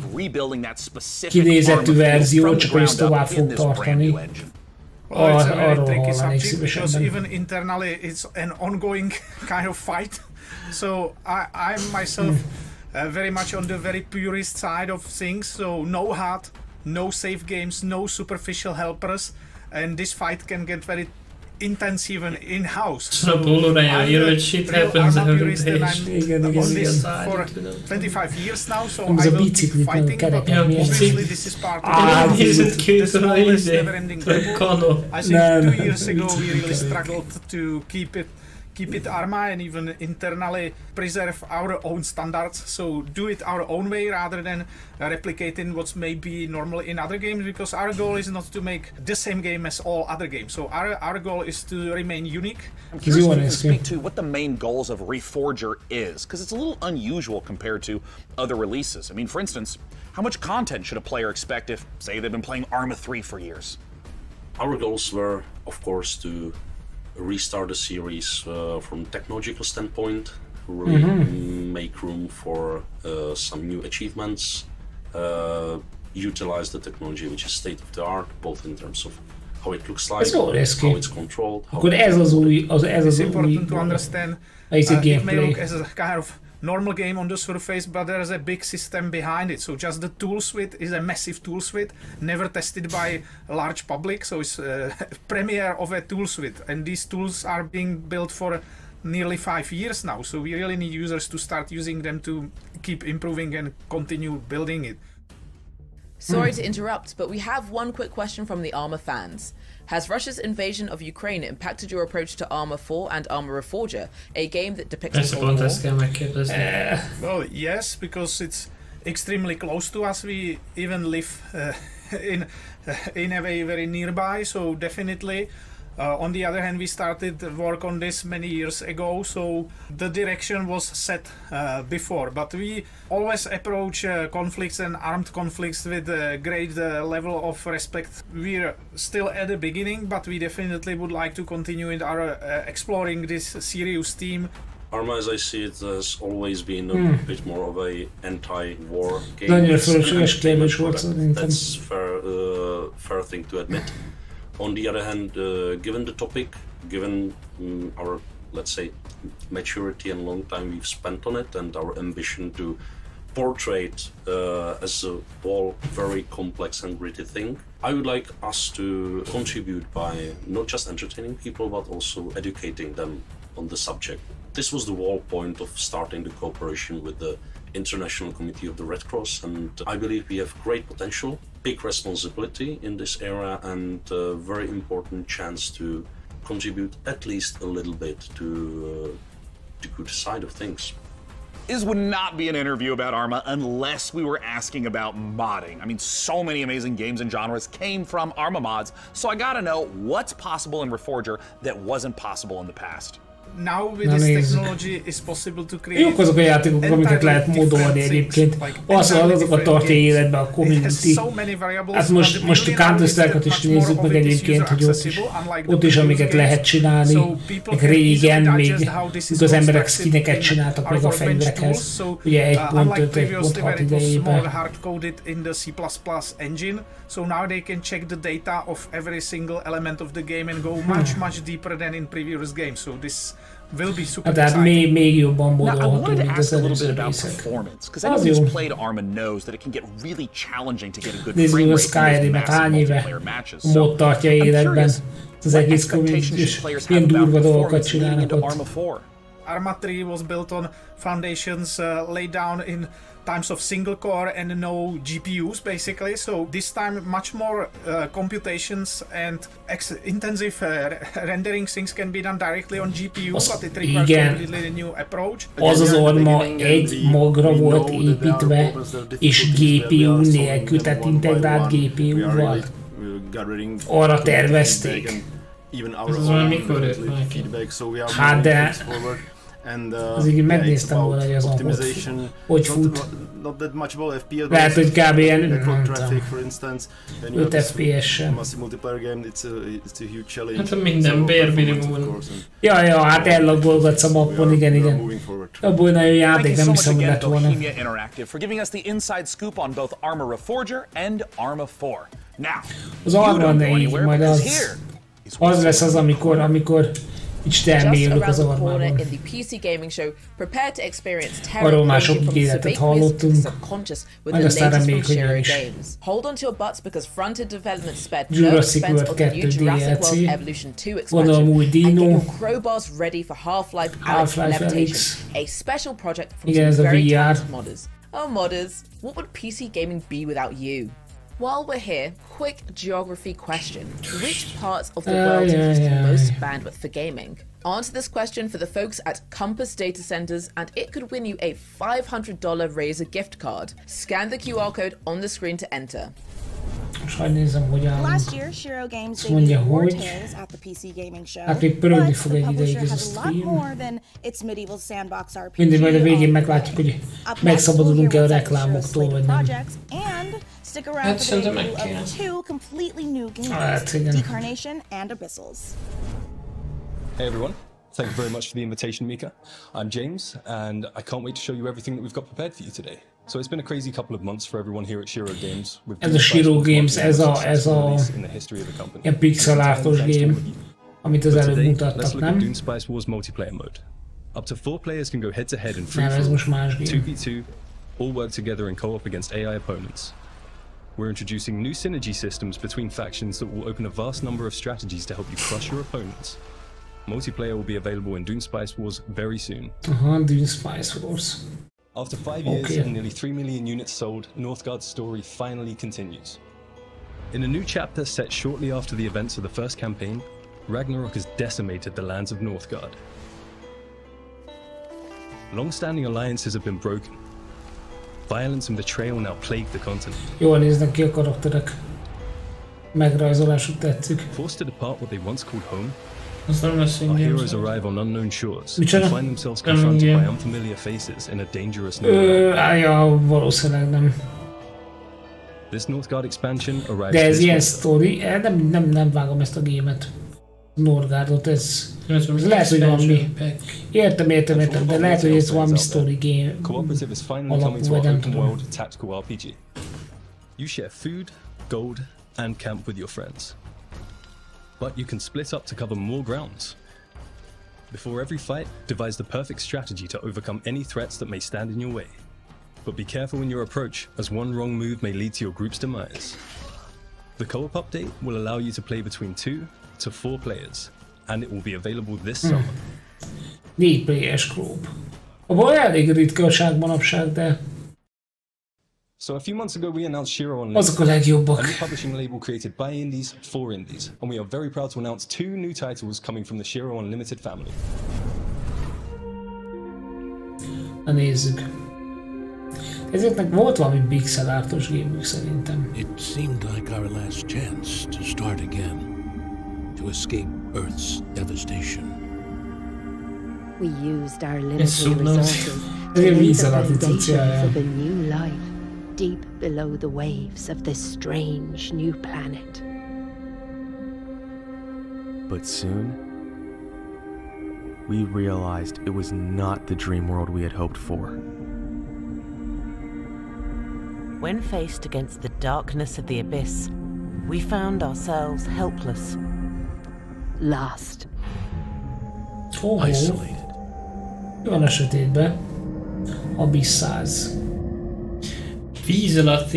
kinézetű verziót, csak hogy ezt tovább fog tartani. Well, it's a very tricky subject because even internally it's an ongoing kind of fight. So I'm myself very much on the very purist side of things. So no HUD, no save games, no superficial helpers, and this fight can get very intense even in-house. So I'm a real purist and I'm on this for 25 years now, so I will keep fighting, but obviously this is part of the smallest never-ending battle. I think 2 years ago we really struggled to keep it Arma and even internally preserve our own standards, so do it our own way rather than replicating what's maybe normal in other games, because our goal is not to make the same game as all other games, so our goal is to remain unique. I'm curious if you can speak to what the main goals of Reforger is, because it's a little unusual compared to other releases. I mean, for instance, how much content should a player expect if, say, they've been playing Arma 3 for years? Our goals were, of course, to restart the series from technological standpoint, really make room for some new achievements, utilize the technology which is state of the art, both in terms of how it looks like, how it's controlled. Akkor ez az új, It's important to understand it may look as a kind of normal game on the surface, but there's a big system behind it. So just the tool suite is a massive tool suite, never tested by a large public. So it's a premiere of a tool suite, and these tools are being built for nearly 5 years now. So we really need users to start using them to keep improving and continue building it. Sorry to interrupt, but we have one quick question from the Arma fans. Has Russia's invasion of Ukraine impacted your approach to Arma 4 and Arma Reforger, a game that depicts the Cold War? Well, yes, because it's extremely close to us. We even live in a way very nearby, so definitely. On the other hand, we started work on this many years ago, so the direction was set before. But we always approach conflicts and armed conflicts with a great level of respect. We're still at the beginning, but we definitely would like to continue in our exploring this serious theme. Arma, as I see it, has always been a bit more of a anti-war game. That's fair thing to admit. On the other hand, given the topic, given our, let's say, maturity and long time we've spent on it, and our ambition to portray it as a whole very complex and gritty thing, I would like us to contribute by not just entertaining people, but also educating them on the subject. This was the whole point of starting the cooperation with the International Committee of the Red Cross, and I believe we have great potential, big responsibility in this area, and a very important chance to contribute at least a little bit to the good side of things. This would not be an interview about Arma unless we were asking about modding. I mean, so many amazing games and genres came from Arma mods, so I gotta know what's possible in Reforger that wasn't possible in the past. Now with this technology is possible to create. Jók azok a játékok, amiket lehet módolni egyébként. Azokat tartja életben a community. Hát most a Counter-Strike-ot is nézzük meg egyébként, hogy ott is amiket lehet csinálni. Meg régen még az emberek skineket csináltak meg a fegyverekhez. Ugye 1.5, 1.6 idejében. So now they can check the data of every single element of the game and go much deeper than in previous games. So this will be super exciting. Még jobban módolható, mint az előző részek. Because anyone who's played Arma knows that it can get really challenging to get a good frame rate in massive multiplayer matches. So mód tartja életben. Az egész community is ilyen durva dolgokat csinálnak ott. Arma 3 was built on foundations laid down in times of single core and no GPUs basically, so this time much more computations and intensive rendering things can be done directly on GPU, but it requires a completely new approach. Az Arma egy magra volt építve, és GPU nélkül, tehát integrált GPU-val. Arra tervezték. even our own feedback, so we are moving things forward. And megnéztem volna, hogy az optimization, hogy fut. Not that much about FPS, lehet, hogy kb. Network traffic, for instance. 5 FPS-en. Massive multiplayer game, it's a huge challenge. Hát minden bérminimum. Ja, hát ellagolgatsz a mappon, igen. Abból nagyon játék, nem hiszem, hogy lett volna. For giving us the inside scoop on both Arma Reforger and Arma 4. Now, az Arma 4, majd az lesz az, amikor így termélünk az Armában. Arról már sok ígéretet hallottunk, majd aztán reméljük, hogy jön is. Jurassic World 2 DLC, gondolom új Dino, Half-Life Alyx, igen, ez a VR. Oh modders, what would PC gaming be without you? While we're here, quick geography question. Which parts of the world use the most bandwidth for gaming? Answer this question for the folks at Compass Data Centers and it could win you a $500 Razer gift card. Scan the QR code on the screen to enter. Last year, Shiro Games debuted War Tales at the PC Gaming Show, but the publisher has a lot more than its medieval sandbox RPG. Mindig majd a végén meglátjuk, hogy megszabadulunk-e a reklámoktól, vagy nem. Stick around for the debut of 2 completely new games, Decarnation and Abyssals. Hey everyone, thank you very much for the invitation, Mika. I'm James, and I can't wait to show you everything that we've got prepared for you today. So it's been a crazy couple of months for everyone here at Shiro Games. Ez a Shiro Games, ez a ilyen pixelártos game, amit az előbb mutattak, nem? Let's look at Wars multiplayer mode. Up to 4 players can go head to head in free for 2v2, all work together in co-op against AI opponents. We're introducing new synergy systems between factions that will open a vast number of strategies to help you crush your opponents. Multiplayer will be available in Spice Wars very soon. Spice Wars. After 5 years and nearly 3 million units sold, Northgard's story finally continues. In a new chapter set shortly after the events of the first campaign, Ragnarok has decimated the lands of Northgard. Long-standing alliances have been broken. Violence and betrayal now plague the continent. Jól néznek ki a karakterek. Megrajzolásuk tetszik. Forced to depart what they once called home, our heroes arrive on unknown shores and find themselves confronted by unfamiliar faces in a dangerous new world. Valószínűleg nem. This Northgard expansion arrives. De ez ilyen sztori, nem vágom ezt a gémet. Northgardot, ez lehet, hogy valami. Értem, de lehet, hogy ez valami story game. Cooperative is finally coming to our open world tactical RPG. You share food, gold, and camp with your friends. But you can split up to cover more grounds. Before every fight, devise the perfect strategy to overcome any threats that may stand in your way. But be careful in your approach, as one wrong move may lead to your group's demise. The co-op update will allow you to play between 2 to 4 players, and it will be available this summer. 4 players co-op. Abban elég ritkaság manapság, de... So a few months ago we announced Shiro on azok a legjobbak. A new publishing label created by indies for indies, and we are very proud to announce 2 new titles coming from the Shiro Unlimited family. Na nézzük. Ezeknek volt valami pixelártos gémük szerintem. It seemed like our last chance to start again, to escape Earth's devastation. We used our limited resources to lay the foundation for the new life deep below the waves of this strange new planet. But soon, we realized it was not the dream world we had hoped for. When faced against the darkness of the abyss, we found ourselves helpless. Lost. Isolated. Van a sötétbe. Abyssaz. Víz alatt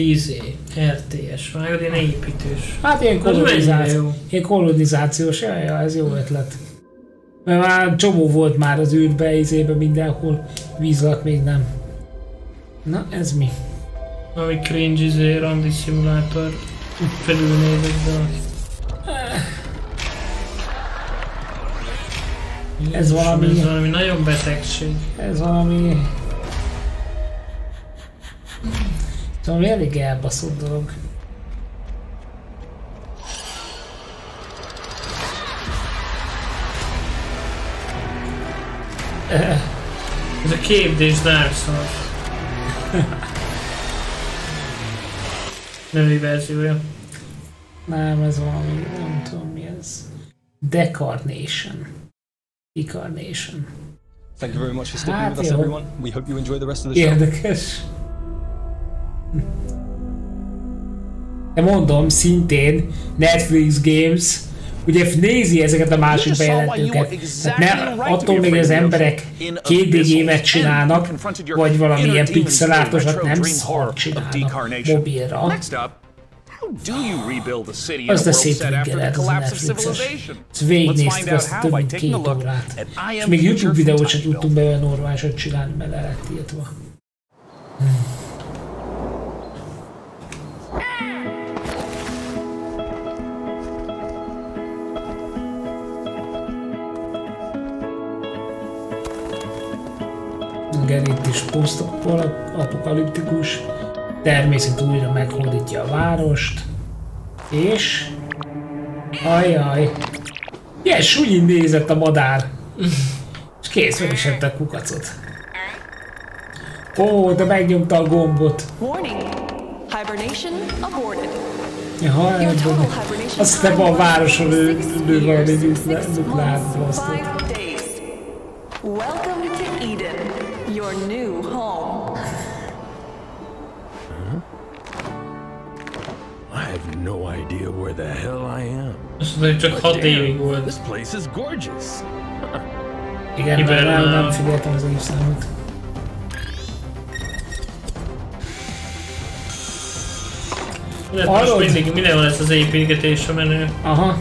RTS, vágod, ilyen építős. Hát ilyen kolonizációs, ez jó ötlet. Mert már csomó volt már az űrbe, mindenhol, víz alatt még nem. Na, ez mi? Ami cringe, randi szimulátor. Felülnézek, de... Ez valami nagyon betegség. Ez valami elég elbaszott dolog. Ez a képdés Dark Souls. Női verziója. Nem, ez valami, nem tudom mi ez. Decarnation. Decarnation. Thank you very much for sticking with us, everyone. We hope you enjoy the rest of the show. Érdekes. De mondom, szintén Netflix Games ugye nézi ezeket a másik bejelentőket. Hát attól még az emberek 2D gémet csinálnak, vagy valamilyen pixelártosat nem szart csinálnak mobilra. Az de szétrüggel lehet az a Netflixes. Ezt végignéztük azt több mint 2 órát. És még YouTube videót sem tudtunk be olyan normálisat csinálni, mert le lett tiltva. Igen, itt is posztapokaliptikus, természet újra meghódítja a várost, és... Ajjaj! Ilyen súlyin nézett a madár! És kész, meg is ette a kukacot. Ó, de megnyomta a gombot! Jaha, azt hiszem a városon lő valami nukleárt blasztot. Welcome to Eden, your new home. I have no idea where the hell I am. Csak 6 évig volt. This place is gorgeous. Igen, nem figyeltem az évszámot. Most mindig mindenhol lesz az építgetés a menő. Aha.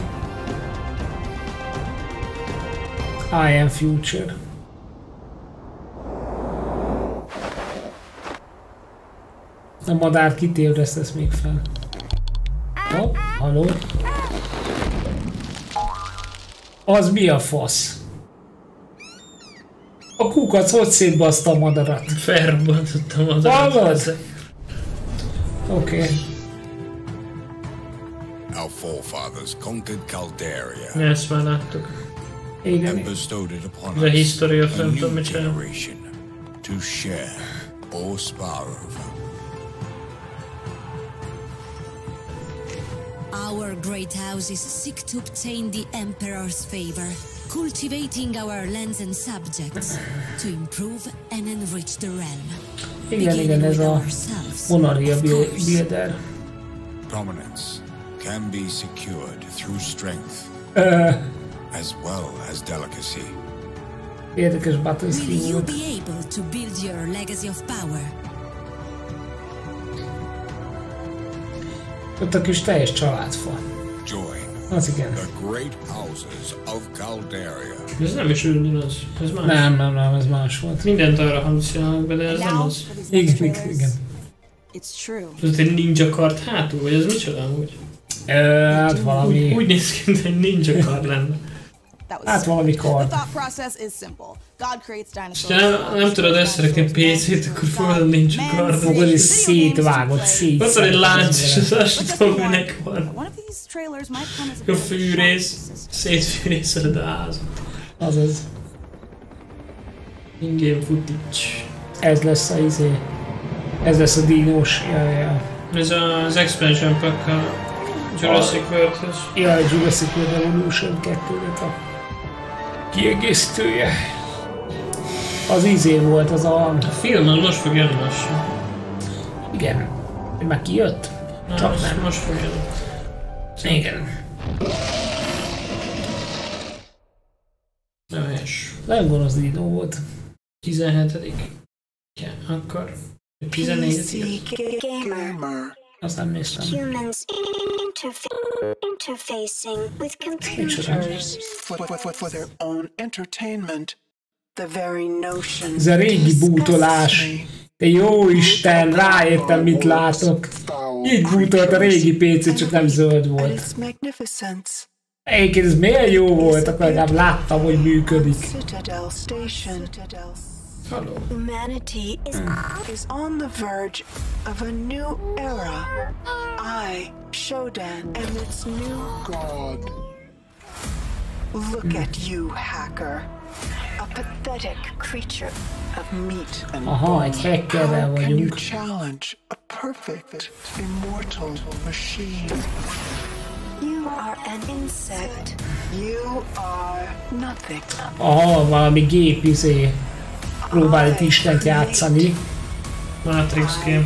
I am future. A madár kitébresztesz még fel. Hopp, halló. Az mi a fasz? A kukac hogy szétbaszta a madarat? Felrobbantott a madarat. Hallod? Oké. Our forefathers conquered Calderia. Ezt már láttuk. Igen. The history of nem tudom mit csinál. To share or spar over. Our great houses seek to obtain the Emperor's favor, cultivating our lands and subjects to improve and enrich the realm. Igen, ez a monarchia builder. Prominence can be secured through strength, as well as delicacy. Érdekes Battlefield. Will you be able to build your legacy of power? Ott a kis teljes családfa. Az igen. The great houses of Calderia. Ez nem is ugyanaz. Ez más. Nem, ez más volt. Mindent arra hangszinálnak be, de ez nem az. Igen. Ez egy ninja kard hátul, vagy ez micsoda amúgy? Hát valami... Úgy néz ki, mint egy ninja kard lenne. Hát valami kard. Nem tudod összerakni PC-t, akkor fogod a ninja kardot. Fogod és szétvágod, szét. Ott van egy lánc, és az azt tudom, minek van. A fűrész, szétfűrészed a házat. Azaz. In-game footage. Ez lesz a izé. Ez lesz a dinós. Ja. Ez az expansion pack a Jurassic World-hez. Ja, a Jurassic World Evolution 2-nek a kiegészítője. Az izé volt, az a... A film az most fog jönni lassan. Igen. Már kijött? Na, csak nem. Most fog jönni. Igen. Nem helyes. Nagyon gonosz dinó volt. 17. Ja, akkor 14. Azt nem néztem. Humans interfacing with computers for their own entertainment. The very notion. Ez a régi bútolás. De jó Isten, ráértem mit látok. Így bútolt a régi PC, csak nem zöld volt. Egyébként ez miért jó volt, akkor legalább láttam, hogy működik. Hello. Humanity is on the verge of a new era. I, Shodan, am its new god. Look at you, hacker. A pathetic creature of meat and aha, egy hackerrel vagyunk. Challenge a perfect immortal machine. You are an insect. You are nothing. Aha, valami gép próbál itt Istent játszani. Matrix game.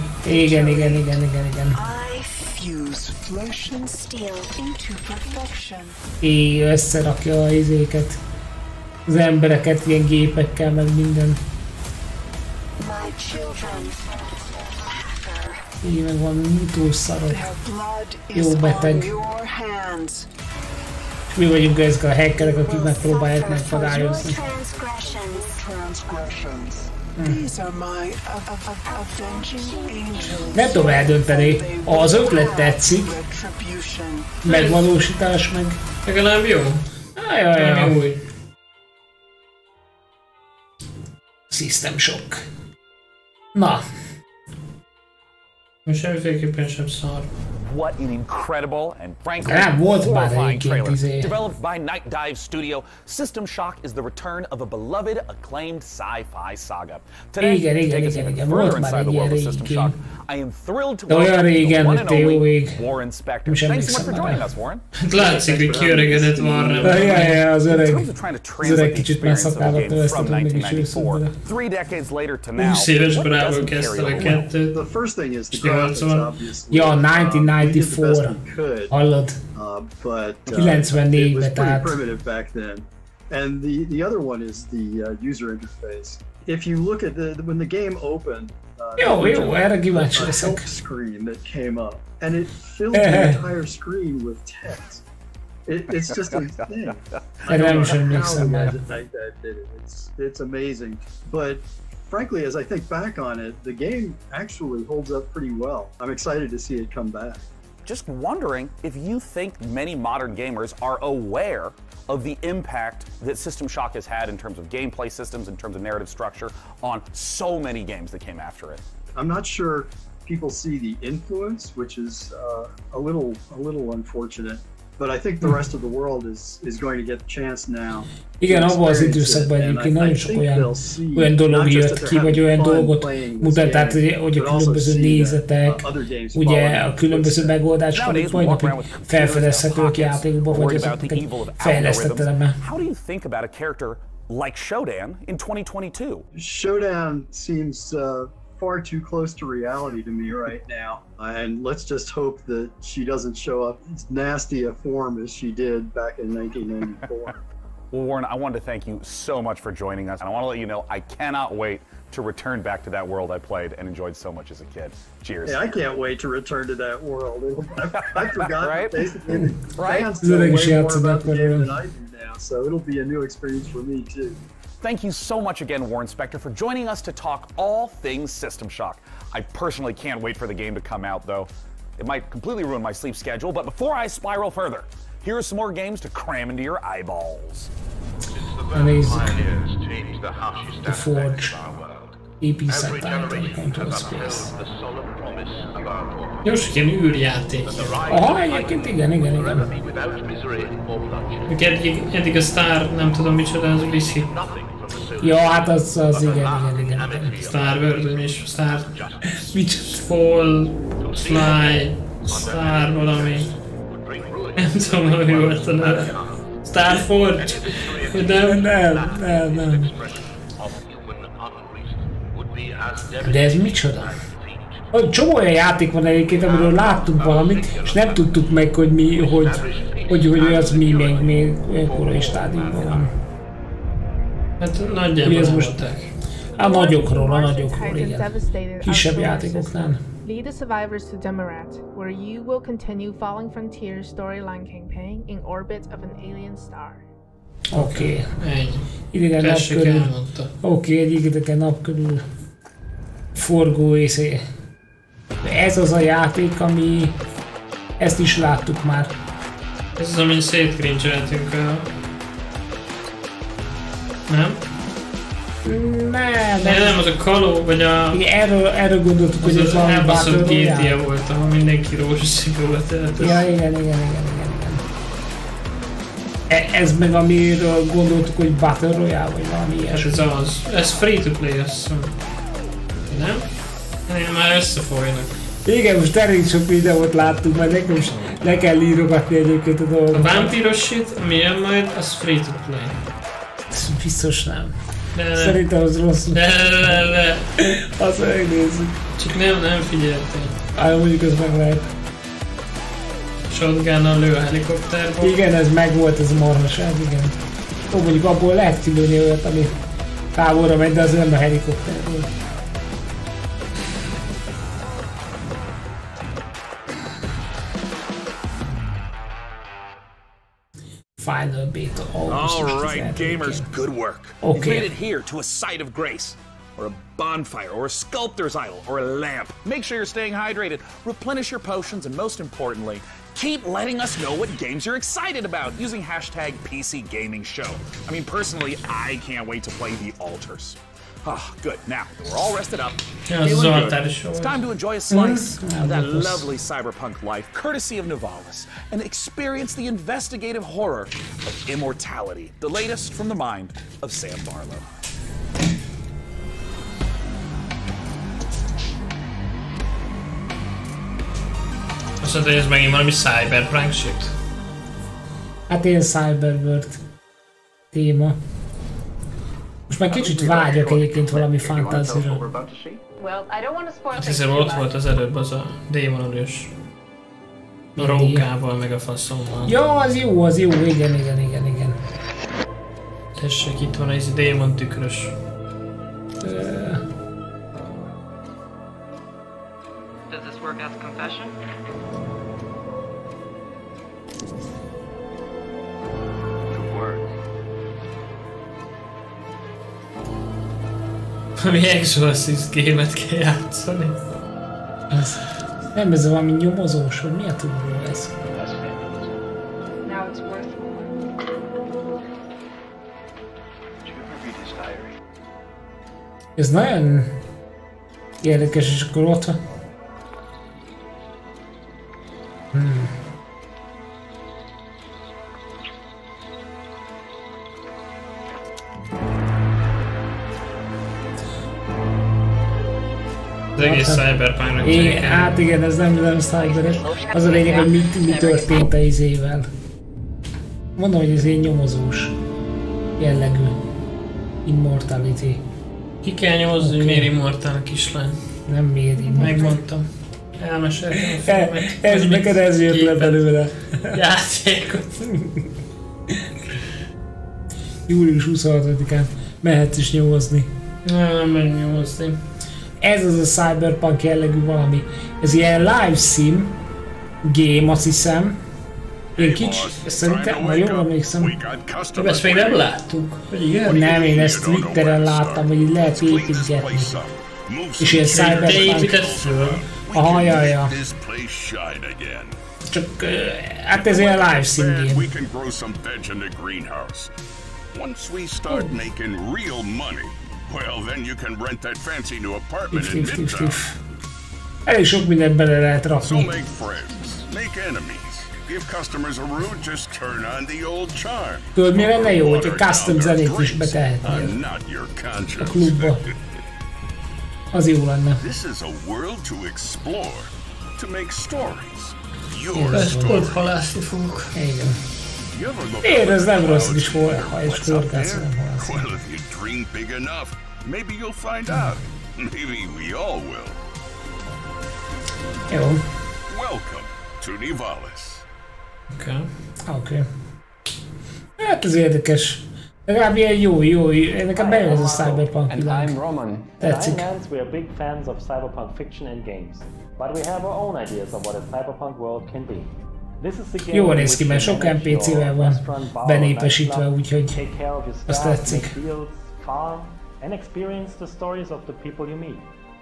Igen. Összerakja az izéket. Az embereket ilyen gépekkel, meg minden. Így meg van túlszarok. Jó beteg. És mi vagyunk ezek a hackerek, akik megpróbálják megakadályozni. Nem tudom eldönteni, az ötlet tetszik, megvalósítás meg... Legalább jó. Jaj. Új. System Shock. Na. Most semmiféleképpen sem szar. What an incredible and frankly horrifying trailer. Developed by Night Dive Studio, System Shock is the return of a beloved, acclaimed sci-fi saga. Today, take us even further inside the world of System Shock. I am thrilled to welcome the one and only Warren Spector. Thanks so much for joining us, Warren. Látszik, hogy kiöregedett Warren. Ja, az öreg kicsit már from szakállattól ezt a 1994, 3 decades later to now. 20 éves korában kezdte a kettőt. The first thing is the graphics, obviously. Ja, 1994. Hallod? 94-ben, tehát. Primitive back then. And the other one is the user interface. If you look at when the game opened, jó, erre kíváncsi leszek. Help screen that came up, and it filled the entire screen with text. It's just a thing. I don't know how Magic Night Dive did it. It's amazing. But frankly, as I think back on it, the game actually holds up pretty well. I'm excited to see it come back. Just wondering if you think many modern gamers are aware of the impact that System Shock has had in terms of gameplay systems, in terms of narrative structure, on so many games that came after it. I'm not sure people see the influence, which is a little unfortunate. But I think the rest of the world is going to get the chance now. Igen, abban az időszakban egyébként nagyon sok olyan dolog jött ki, vagy olyan dolgot mutat, tehát hogy a különböző nézetek, ugye a különböző megoldások, amik majd napig felfedezhetők játékokban, vagy azok egy fejlesztett eleme. How do you think about a character like Shodan in 2022? Shodan seems far too close to reality to me right now. And let's just hope that she doesn't show up as nasty a form as she did back in 1994. Well, Warren, I wanted to thank you so much for joining us. And I want to let you know I cannot wait to return back to that world I played and enjoyed so much as a kid. Cheers. Yeah, I can't wait to return to that world. I forgot right? Basically fans know way more about the game than I do now, so it'll be a new experience for me too. Thank you so much again, Warren Spector, for joining us to talk all things System Shock. I personally can't wait for the game to come out, though. It might completely ruin my sleep schedule, but before I spiral further, here are some more games to cram into your eyeballs. The Forge. Építszer Titan Space. Jó, sok ilyen űrjáték. Aha, egyébként igen. Eddig a Star, nem tudom micsoda, az viszi. Ja, hát az igen. Star World is, Star... Fall, Fly, Star valami... Nem tudom, hogy volt a neve. Star Forge? Nem. De ez micsoda? Csomó olyan játék van egyébként, amiről láttunk valamit, és nem tudtuk meg, hogy mi, hogy az mi még olyan korai stádiumban van. Hát nagyjából voltak. A nagyokról, igen. Kisebb játékoknál. Lead the survivors to Demarat, where you will continue Falling Frontier's storyline campaign in orbit of an alien star. Oké. Idegen nap körül. Egy idegen nap körül forgó észé. Ez az a játék, ami... Ezt is láttuk már. Ez az, amin szétgrincseltünk a... Nem? Nem, az a kaló, vagy a... Erről gondoltuk, hogy ez valami elbaszott GTA volt, ahol mindenki rózsaszínbe volt. Ja, igen. Ez meg amiről gondoltuk, hogy Battle Royale, vagy valami ilyesmi. Ez az. Ez free to play, azt hiszem. Nem? Én már összefolynak. Igen, most elég sok videót láttuk, mert nekem is le kell írogatni egyébként a dolgokat. A vámpíros shit, ami jön majd, az free to play. Biztos nem. De szerintem az rossz. De. Azt megnézzük. Csak nem figyeltél. Mondjuk az meg lehet. Shotgunnal lő a helikopterba. Igen, ez meg volt, ez a marhaság, igen. Ó, mondjuk abból lehet kilőni olyat, ami távolra megy, de az nem a helikopterből. Final beta. All right, gamers, good work. Okay. You've made it here to a site of grace, or a bonfire, or a sculptor's idol, or a lamp. Make sure you're staying hydrated, replenish your potions, and most importantly, keep letting us know what games you're excited about using hashtag #PCGamingShow. I mean, personally, I can't wait to play The Altars. Ah, good. Now that we're all rested up, feeling good, it's time to enjoy a slice of that lovely cyberpunk life, courtesy of Nivalis, and experience the investigative horror of immortality, the latest from the mind of Sam Barlow. Azt mondta, hogy ez megint valami cyberpunk shit? Hát ilyen cyberworld téma. Most már kicsit vágyok egyébként valami fantázira. Hát hiszen ott volt az előbb az a démonodős rókával meg a faszommal. Ja, az jó, igen. Tessék, itt van egy démon tükrös. Does this work as a confession? Mi Exorcist gémet kell játszani. Nem, ez valami nyomozós, hogy mi a tudó ez? Ez nagyon érdekes, és akkor ott van. Az egész cyberpunknak tűnik. Hát igen, ez nem cyberes. Az a lényeg, hogy mi történt a izével. Mondom, hogy ez ilyen nyomozós jellegű. Immortality. Ki kell nyomozni, hogy miért immortál a kislány? Nem miért immortál. Megmondtam. Elmeséltem a filmet. Ez neked ez jött le belőle. Játékot. Július 26-án mehetsz is nyomozni. Nem megy nyomozni. Ez az a cyberpunk jellegű valami. Ez ilyen live sim game, azt hiszem. Én szerintem, már jól emlékszem. Ezt még nem láttuk. Nem, én ezt Twitteren láttam, hogy így lehet építgetni. És ilyen cyberpunk. De épített föl. Aha, jaja. Csak, hát ez ilyen live sim game. Well, then you can rent that fancy new apartment in Midtown. Elég sok mindent bele lehet rakni. So make friends, make enemies. Give customers a route, just turn on the old charm. Tudod, mi lenne jó, hogyha custom zenét is betehetnél a klubba. Az jó lenne. This is a world to explore, to make stories. Ezt ott halászni fogok. Igen. Én, ez nem rossz is volt, ha egy sportkászol nem halászni. Well, if you dream big enough, maybe you'll find out. Maybe we all will. Jó. Welcome to Nivalis. Oké. Hát ez érdekes. Legalább ilyen jó. Nekem bejön ez a cyberpunk világ. Tetszik. We are big fans of cyberpunk fiction and games, but we have our own ideas of what a cyberpunk world can be. Jól néz ki, mert sok NPC-vel van benépesítve, úgyhogy azt tetszik.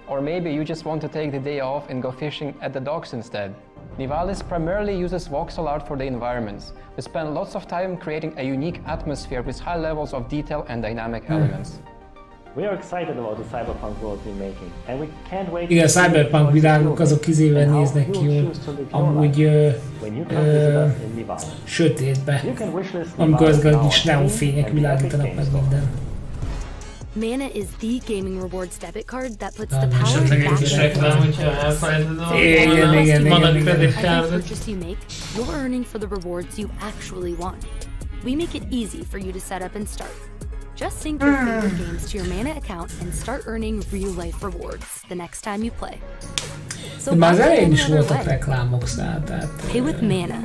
Or maybe you just want to take the day off and go fishing at the docks instead. Nivalis primarily uses voxel art for the environments. We spend lots of time creating a unique atmosphere with high levels of detail and dynamic elements. We are excited about the cyberpunk world we're making, and we can't wait. Igen, a cyberpunk világok azok izével néznek ki jól, amúgy sötétbe, amikor azok a kis neonfények világítanak meg minden. Mana is the gaming rewards debit card that puts the power back in the purchase you make, you're earning for the rewards you actually want. We make it easy for you to set up and start. Just sync your favorite games to your Mana account and start earning real-life rewards the next time you play. So már az elején is voltak reklámok, tehát... Pay with Mana.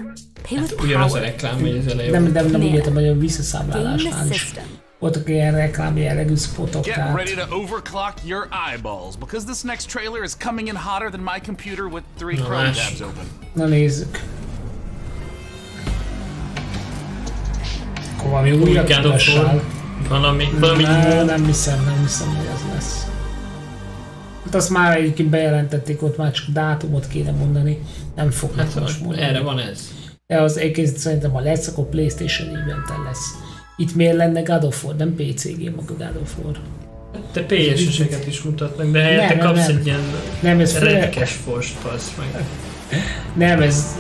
Pay with ugyanaz a power. reklám, hogy az elején. Nem úgy értem, hogy a visszaszámlálásnál is voltak ilyen reklám jellegű spotok, Get tehát... ready to overclock your eyeballs, because this next trailer is coming in hotter than my computer with 3 Chrome tabs open. Na nézzük. Akkor valami újra kívessál. Valami nem hiszem, hogy ez lesz. Hát azt már egyébként bejelentették, ott már csak dátumot kéne mondani, nem fognak most mondani. Erre van ez. De az egyébként szerintem, ha lesz, akkor PlayStation eventen lesz. Itt miért lenne God of War, nem PC game a God of War. Te PS-eseket is mutatnak, de helyette kapsz egy ilyen retkes fost, passz meg. Nem, ez...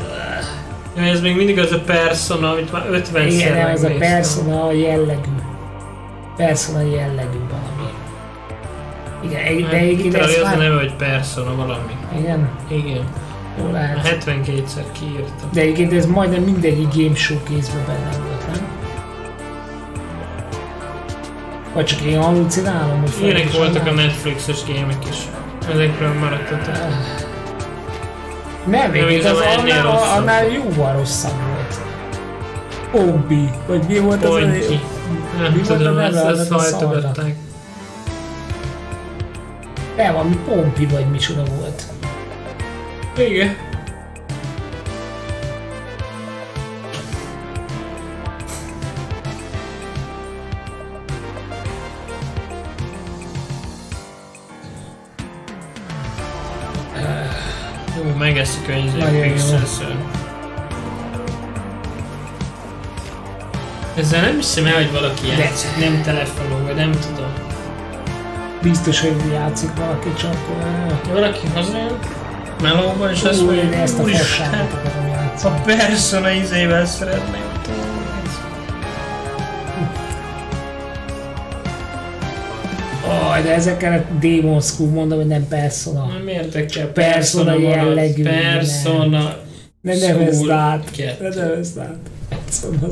Ez még mindig az a Persona, amit már 50-szer megnéztem. Igen, az a Persona jellegű. Persona jellegű valami. Igen, de egyébként ez már... az a neve, hogy Persona valami. Igen? Igen. Jó lehet. 72-szer kiírtam. De egyébként ez majdnem mindegyik GameShow kézben benne volt, nem? Vagy csak én halucinálom, hogy ilyenek voltak a Netflixes gémek is. Ezekről maradtatok. Nem, egyébként az annál jóval rosszabb volt. Pompi, vagy mi volt az a... Nem tudom, ezt hajtogatták. De valami Pompi vagy micsoda volt. Igen. Jó, megeszik a pixelször. Ezzel nem hiszem el, hogy valaki játszik, nem telefonon, vagy nem tudom. Biztos, hogy játszik valaki, csak... Valaki hazajön, melóban, és azt mondja, ezt a fasságot akarom játszani. A Persona izével szeretném. De ezekkel a Demon School mondom, hogy nem Persona. Nem érdekel, Persona jellegű. Persona. Ne nevezd át. Ne nevezd át.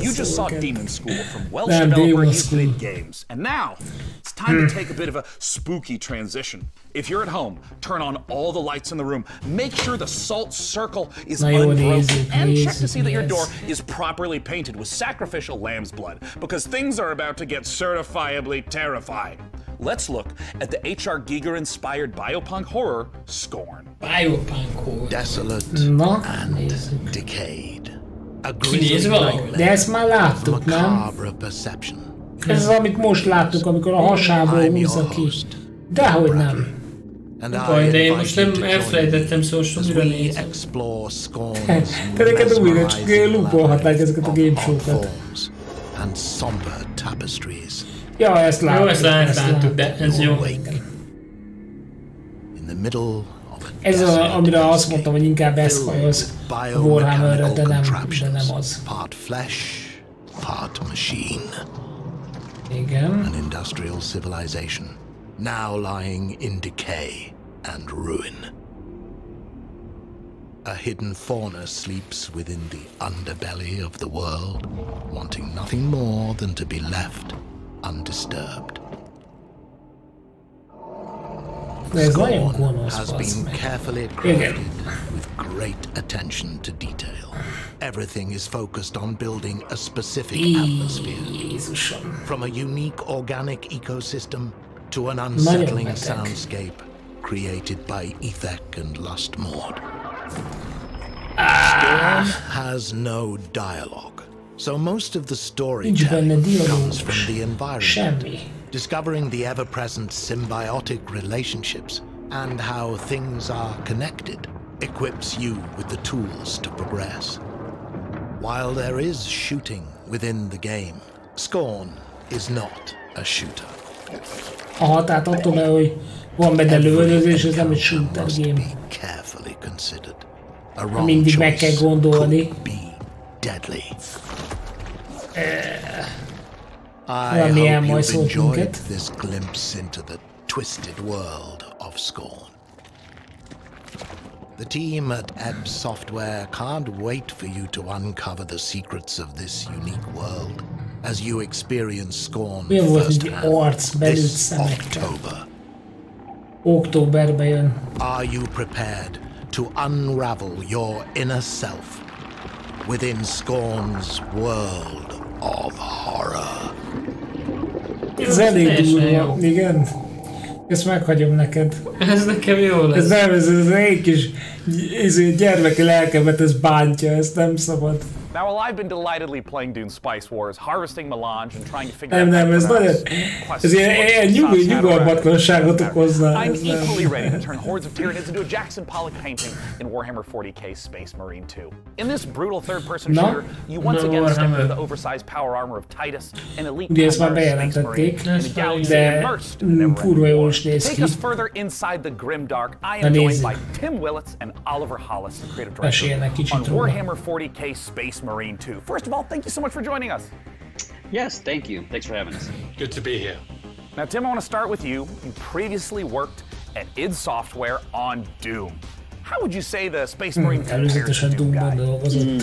You just saw Demon School from Welsh developer Euclid Games, and now it's time to take a bit of a spooky transition. If you're at home, turn on all the lights in the room. Make sure the salt circle is unbroken, and check to see that your door is properly painted with sacrificial lamb's blood, because things are about to get certifiably terrifying. Let's look at the H.R. Giger-inspired biopunk horror, Scorn. Biopunk horror. Desolate and decayed. De ezt már láttuk, nem? Ez az, amit most láttuk, amikor a hasából húzza ki. Dehogy nem. Baj, de én most nem elfelejtettem, szóval újra nézem. Te neked újra, csak lupolhatnák ezeket a GameShow-kat. Ja, ezt láttuk. Jó, ezt láttuk, de ez jó. Ez az, amire azt mondtam, hogy inkább ez hajoz a Warhammerre, de nem az. Part flesh, part machine. Igen. An industrial civilization, now lying in decay and ruin. A hidden fauna sleeps within the underbelly of the world, wanting nothing more than to be left undisturbed. Scorn has been carefully crafted with great attention to detail. Everything is focused on building a specific atmosphere. From a unique organic ecosystem to an unsettling soundscape created by Ethek and Lustmord. Scorn has no dialogue, so most of the storytelling comes from the environment. Discovering the ever-present symbiotic relationships and how things are connected equips you with the tools to progress. While there is shooting within the game, Scorn is not a shooter. Aha, tehát attól, hogy van benne lövöldözés, ez nem egy shooter game. Mindig meg kell gondolni. Valami elmajszolt minket. The team at Ebben Software can't wait for you to uncover the secrets of this unique world as you experience Scorn firsthand this October. Októberben jön. Are you prepared to unravel your inner self within Scorn's world of horror? Ez elég durva, igen. Ezt meghagyom neked. Ez nekem jó lesz. Ez nem, ez egy kis gyermeki lelkemet, ez bántja, ezt nem szabad. Now, while I've been delightedly playing Dune Spice Wars, harvesting melange and trying to figure out nem, ez nagyon... Ez ilyen nyugalmatlanságot okozna. I'm equally ready to turn hordes of Tyranids into a Jackson Pollock painting in Warhammer 40k Space Marine 2. In this brutal third-person shooter, you once again step into the oversized power armor of Titus, an elite Space Marine in a galaxy immersed in never-ending. Take us further inside the grimdark. I am joined by Tim Willits and Oliver Hollis, the creative director on Warhammer 40k Space Marine 2. First of all, thank you so much for joining us. Yes, thank you. Thanks for having us. Good to be here. Now, Tim, I want to start with you. You previously worked at id Software on Doom. How would you say the Space Marine compares to Doom guy?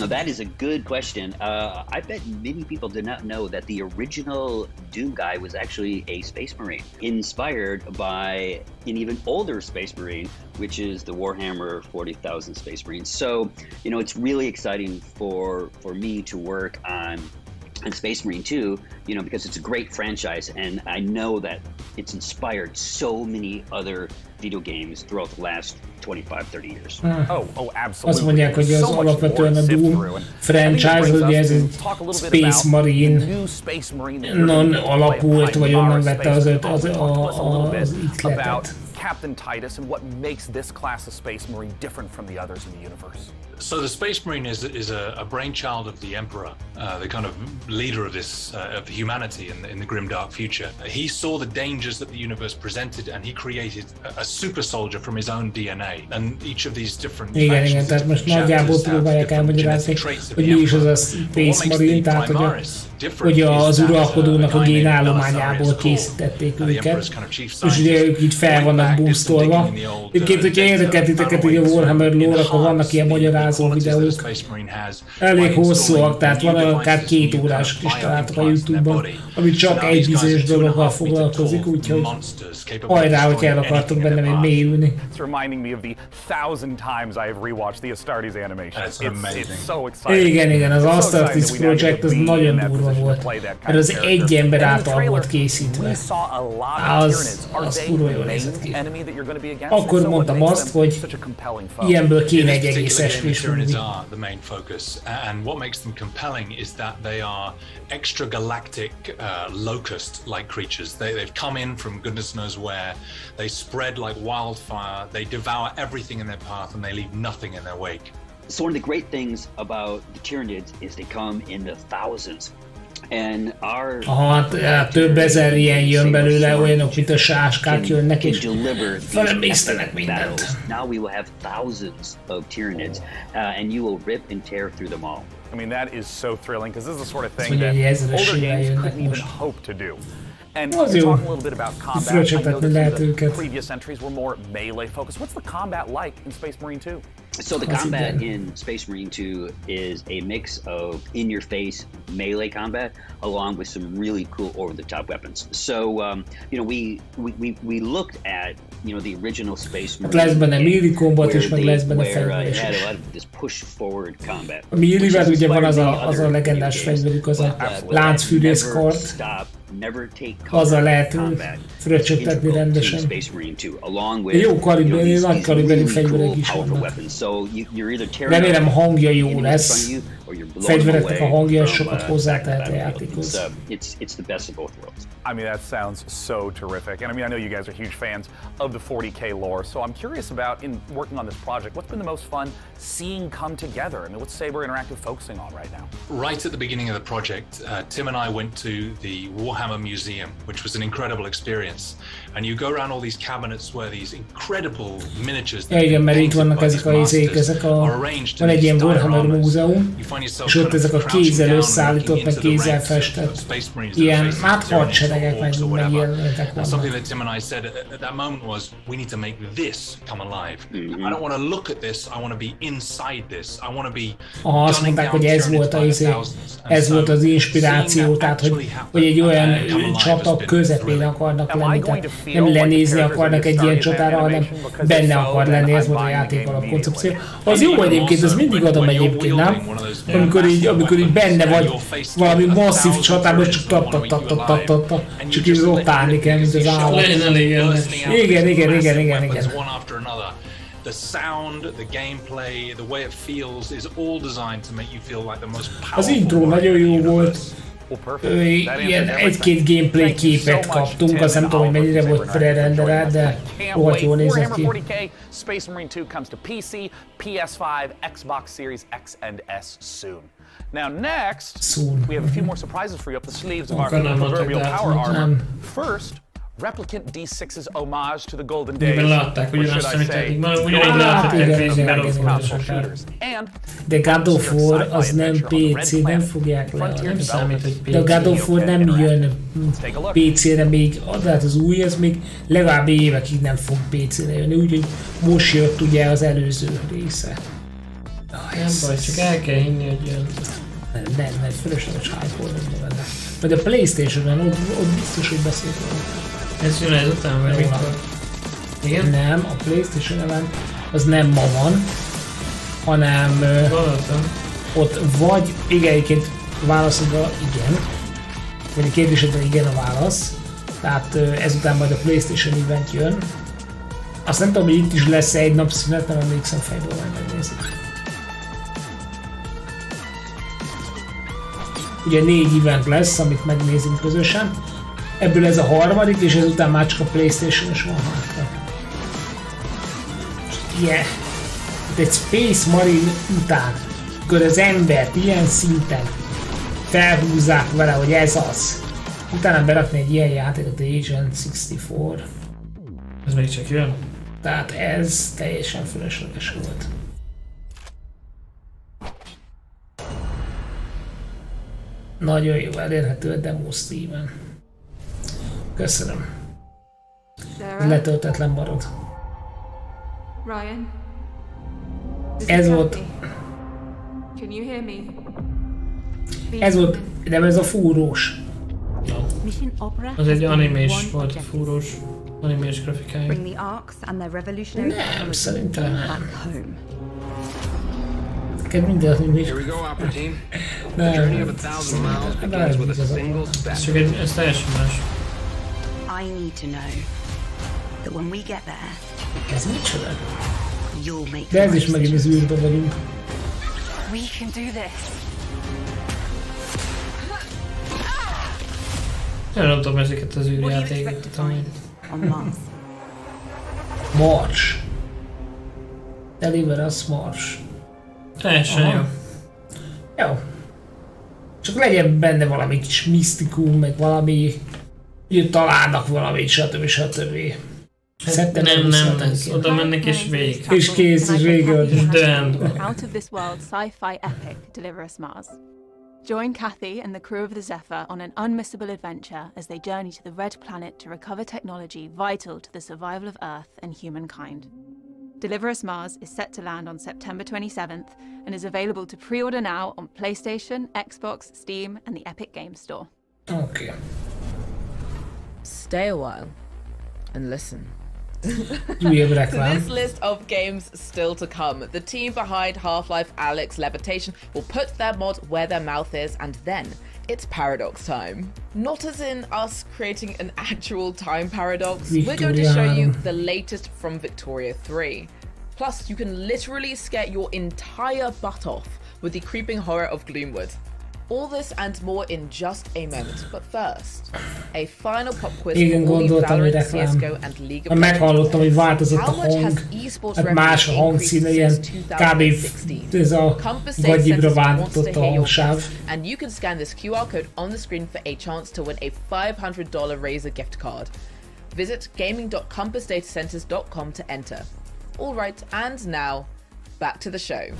That is a good question. I bet many people did not know that the original Doom guy was actually a Space Marine, inspired by an even older Space Marine, which is the Warhammer 40,000 Space Marines. So, you know, it's really exciting for me to work on Space Marine 2, you know, because it's a great franchise, and I know that it's inspired so many other video games throughout the last 25-30 years. Oh, absolutely. Azt mondják, hogy az alapvetően a Doom franchise, ugye ez egy Space Marine-non alapult, vagy onnan vette az ihletet. Captain Titus and what makes this class of Space Marine different from the others in the universe. So the Space Marine is a brainchild of the Emperor, the kind of leader of this of humanity in the grimdark future. He saw the dangers that the universe presented, and he created a super soldier from his own DNA. And each of these different igen, tehát most nagyjából próbálják elmagyarázni, hogy mi is az a Space Marine, tehát hogy az uralkodónak a génállományából készítették őket, és ugye ők így fel vannak boostolva. Egyébként, hogyha érdekel titeket így a Warhammer lore, akkor vannak ilyen magyarázó videók. Elég hosszúak, tehát van akár 2 órás is találtak a YouTube-ban, ami csak egy bizonyos dologgal foglalkozik, úgyhogy hajrá, hogyha el akartok benne még mélyülni. Igen, az Astartes Project az nagyon durva volt, mert az egy ember által volt készítve. Az kurva jól nézett ki. Akkor mondtam azt, hogy ilyenből kéne egy egészes movie. The main focus, and what makes them compelling is that they are extragalactic locust-like creatures. They've come in from goodness knows where. They spread like wildfire. They devour everything in their path, and they leave nothing in their wake. So one of the great things about the Tyranids is they come in the thousands. Aha, több ezer ilyen jön belőle, olyanok, mint a sáskák jönnek, és felemésztenek mindent. Now we will have thousands of Tyranids, and you will rip and tear through them all. I mean, that is so thrilling, because this is the sort of thing that older games couldn't even hope to do. And to talk a little bit about combat, I know that the previous entries were more melee focused. What's the combat like in Space Marine 2? So the combat in Space Marine 2 is a mix of in-your-face melee combat along with some really cool over-the-top weapons. So you know, we looked at, you know, the original Space Marine lesz benne melee combat is, meg lesz benne fegyveres is. This push forward combat. A melee-vel ugye van az a legendás fegyverük, az a láncfűrészkart. Azzal lehet fröccsögtetni rendesen. Jó kaliberű, nagy kaliberű fegyverek is vannak. Remélem a hangja jó lesz. Fegyvereknek a hangja sokat hozzátehet a játékhoz. I mean, that sounds so terrific. And I mean, I know you guys are huge fans of the 40k lore, so I'm curious about, in working on this project, what's been the most fun seeing come together? I mean, what's Saber Interactive focusing on right now? Right at the beginning of the project, Tim and I went to the Warhammer Warhammer Museum, which was an incredible experience. And you go around all these cabinets where these incredible miniatures that igen, mert itt vannak ezek a izék, van egy ilyen Warhammer múzeum, és ott ezek a kézzel összeállított, meg kézzel festett, ilyen hadseregek meg ilyenek vannak. Something that Tim and I said at that moment was, we need to make this come alive. I don't want to look at this, I want to be inside this. I want to be. Azt mondták, hogy ez volt az inspiráció, tehát hogy egy olyan csata közepén akarnak lenni, tehát nem lenézni akarnak egy ilyen csatára, hanem benne akar lenni, ez volt a játék alap koncepció. Az jó egyébként, az mindig adom egyébként, nem? Amikor így benne vagy valami masszív csatában, csak így ott állni kell, mint az állat. Igen. The sound, the gameplay, the way it feels is all designed to make you feel like the most powerful. Az intro nagyon jó volt. Ilyen egy-két gameplay képet kaptunk, azt nem tudom, hogy mennyire volt pre-rendered, de rohadt jól nézett ki. Space Marine 2 comes to PC, PS5, Xbox Series X and S soon. Now next, we have a few more surprises for you up the sleeves of our proverbial power armor. First, Replicant D6's homage to the golden days. De God of War az nem PC, nem fogják le. De a God of War nem jön PC-re még, hát az új, az még legalább évekig nem fog PC-re jönni, úgyhogy most jött ugye az előző része. Nem baj, csak el kell hinni, hogy jön. Nem, fölösleges hype-olnom benne. Vagy a PlayStation-on, ott biztos, hogy beszélt volna. Ez jön ezután, vagy mikor? Igen? Nem, a PlayStation event az nem ma van, hanem ott vagy, igen, egyébként válaszodva igen, vagy a kérdésedben igen a válasz, tehát ezután majd a PlayStation event jön. Azt nem tudom, hogy itt is lesz egy nap szünet, nem emlékszem fejből, majd megnézzük. Ugye 4 event lesz, amit megnézünk közösen. Ebből ez a harmadik, és ezután már csak a PlayStation-os van hátra. Yeah. Egy Space Marine után, akkor az embert ilyen szinten felhúzzák vele, hogy ez az. Utána berakni egy ilyen játékot, Agent 64. Ez még csak jön? Tehát ez teljesen fölösleges volt. Nagyon jó, elérhető a demo Steven. Köszönöm. Letöltetlen marad. Ryan. Ez volt. Can you hear me? Ez volt, de ez a fúrós. Az egy animés volt, fúrós. Animés grafikája. Nem, szerintem nem. Neked minden animés. Nem. Ez teljesen más. I need to know that when we get there, ez micsoda? You'll make de ez is megint az űrbe vagyunk. We can do this. Nem tudom ezeket az űrjátékokat, amit... Mars. Deliver us Mars. Teljesen jó. Jó. Csak legyen benne valami kis misztikum, meg valami... Ugye találnak valamit, stb. Nem, oda mennek és végig. És kész, és végig. Out of this world sci-fi epic, Deliver Us Mars. Join Kathy and the crew of the Zephyr on an unmissable adventure as they journey to the Red Planet to recover technology vital to the survival of Earth and humankind. Deliver Us Mars is set to land on September 27th and is available to pre-order now on PlayStation, Xbox, Steam and the Epic Games Store. Okay. Stay a while and listen. To this list of games still to come, the team behind Half-Life Alyx Levitation will put their mod where their mouth is, and then it's paradox time. Not as in us creating an actual time paradox, we're going to show you the latest from Victoria 3. Plus, you can literally scare your entire butt off with the creeping horror of Gloomwood. All this and more in just a moment, but first, a final pop quiz Igen, for all you gondoltam, hogy Valorant, reklám. CSGO and League of Meghallottam, hogy változott a How much hang, has esports hát más a hangszíne, ilyen kb. Ez a gagyibra változott a hangsáv. And you can scan this QR code on the screen for a chance to win a $500 Razer gift card. Visit gaming.compassdatacenters.com to enter. Alright, and now, back to the show.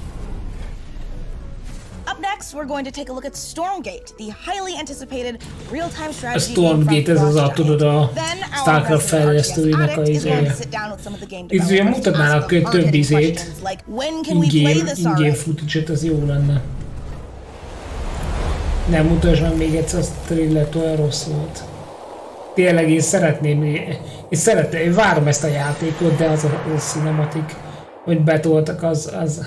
Up next, we're going to take a look at Stormgate, the highly anticipated real-time A strategy Stormgate, ez az a, tudod, a Starcraft fejlesztőinek a izéje. Itt ugye mutatnának több izét, in-game footage-et, az jó lenne. Nem mutasd meg még egyszer azt a trailert, olyan rossz volt. Tényleg én szeretném, én várom ezt a játékot, de az a cinematik, hogy betoltak, azon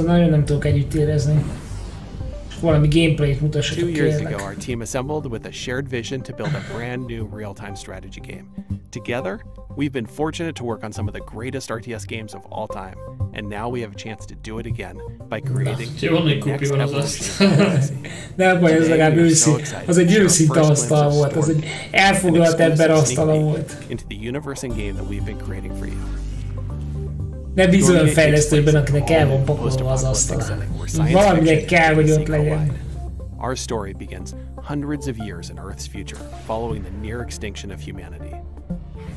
nagyon nem tudok együtt érezni. Valami gameplayt mutassatok, 2 years kérlek. ago, our team assembled with a shared vision to build a brand new real-time strategy game. Together, we've been fortunate to work on some of the greatest RTS games of all time, and now we have a chance to do it again by creating the next evolution. Nem baj, ez legalább az egy őszinte asztal volt, az egy elfoglalt ember asztala volt. Into the universe and game that we've been creating for you. Ne bizony fejlesztőben, akinek el van pakolva az asztal. Valaminek kell, hogy ott legyen. Our story begins hundreds of years in Earth's future, following the near extinction of humanity.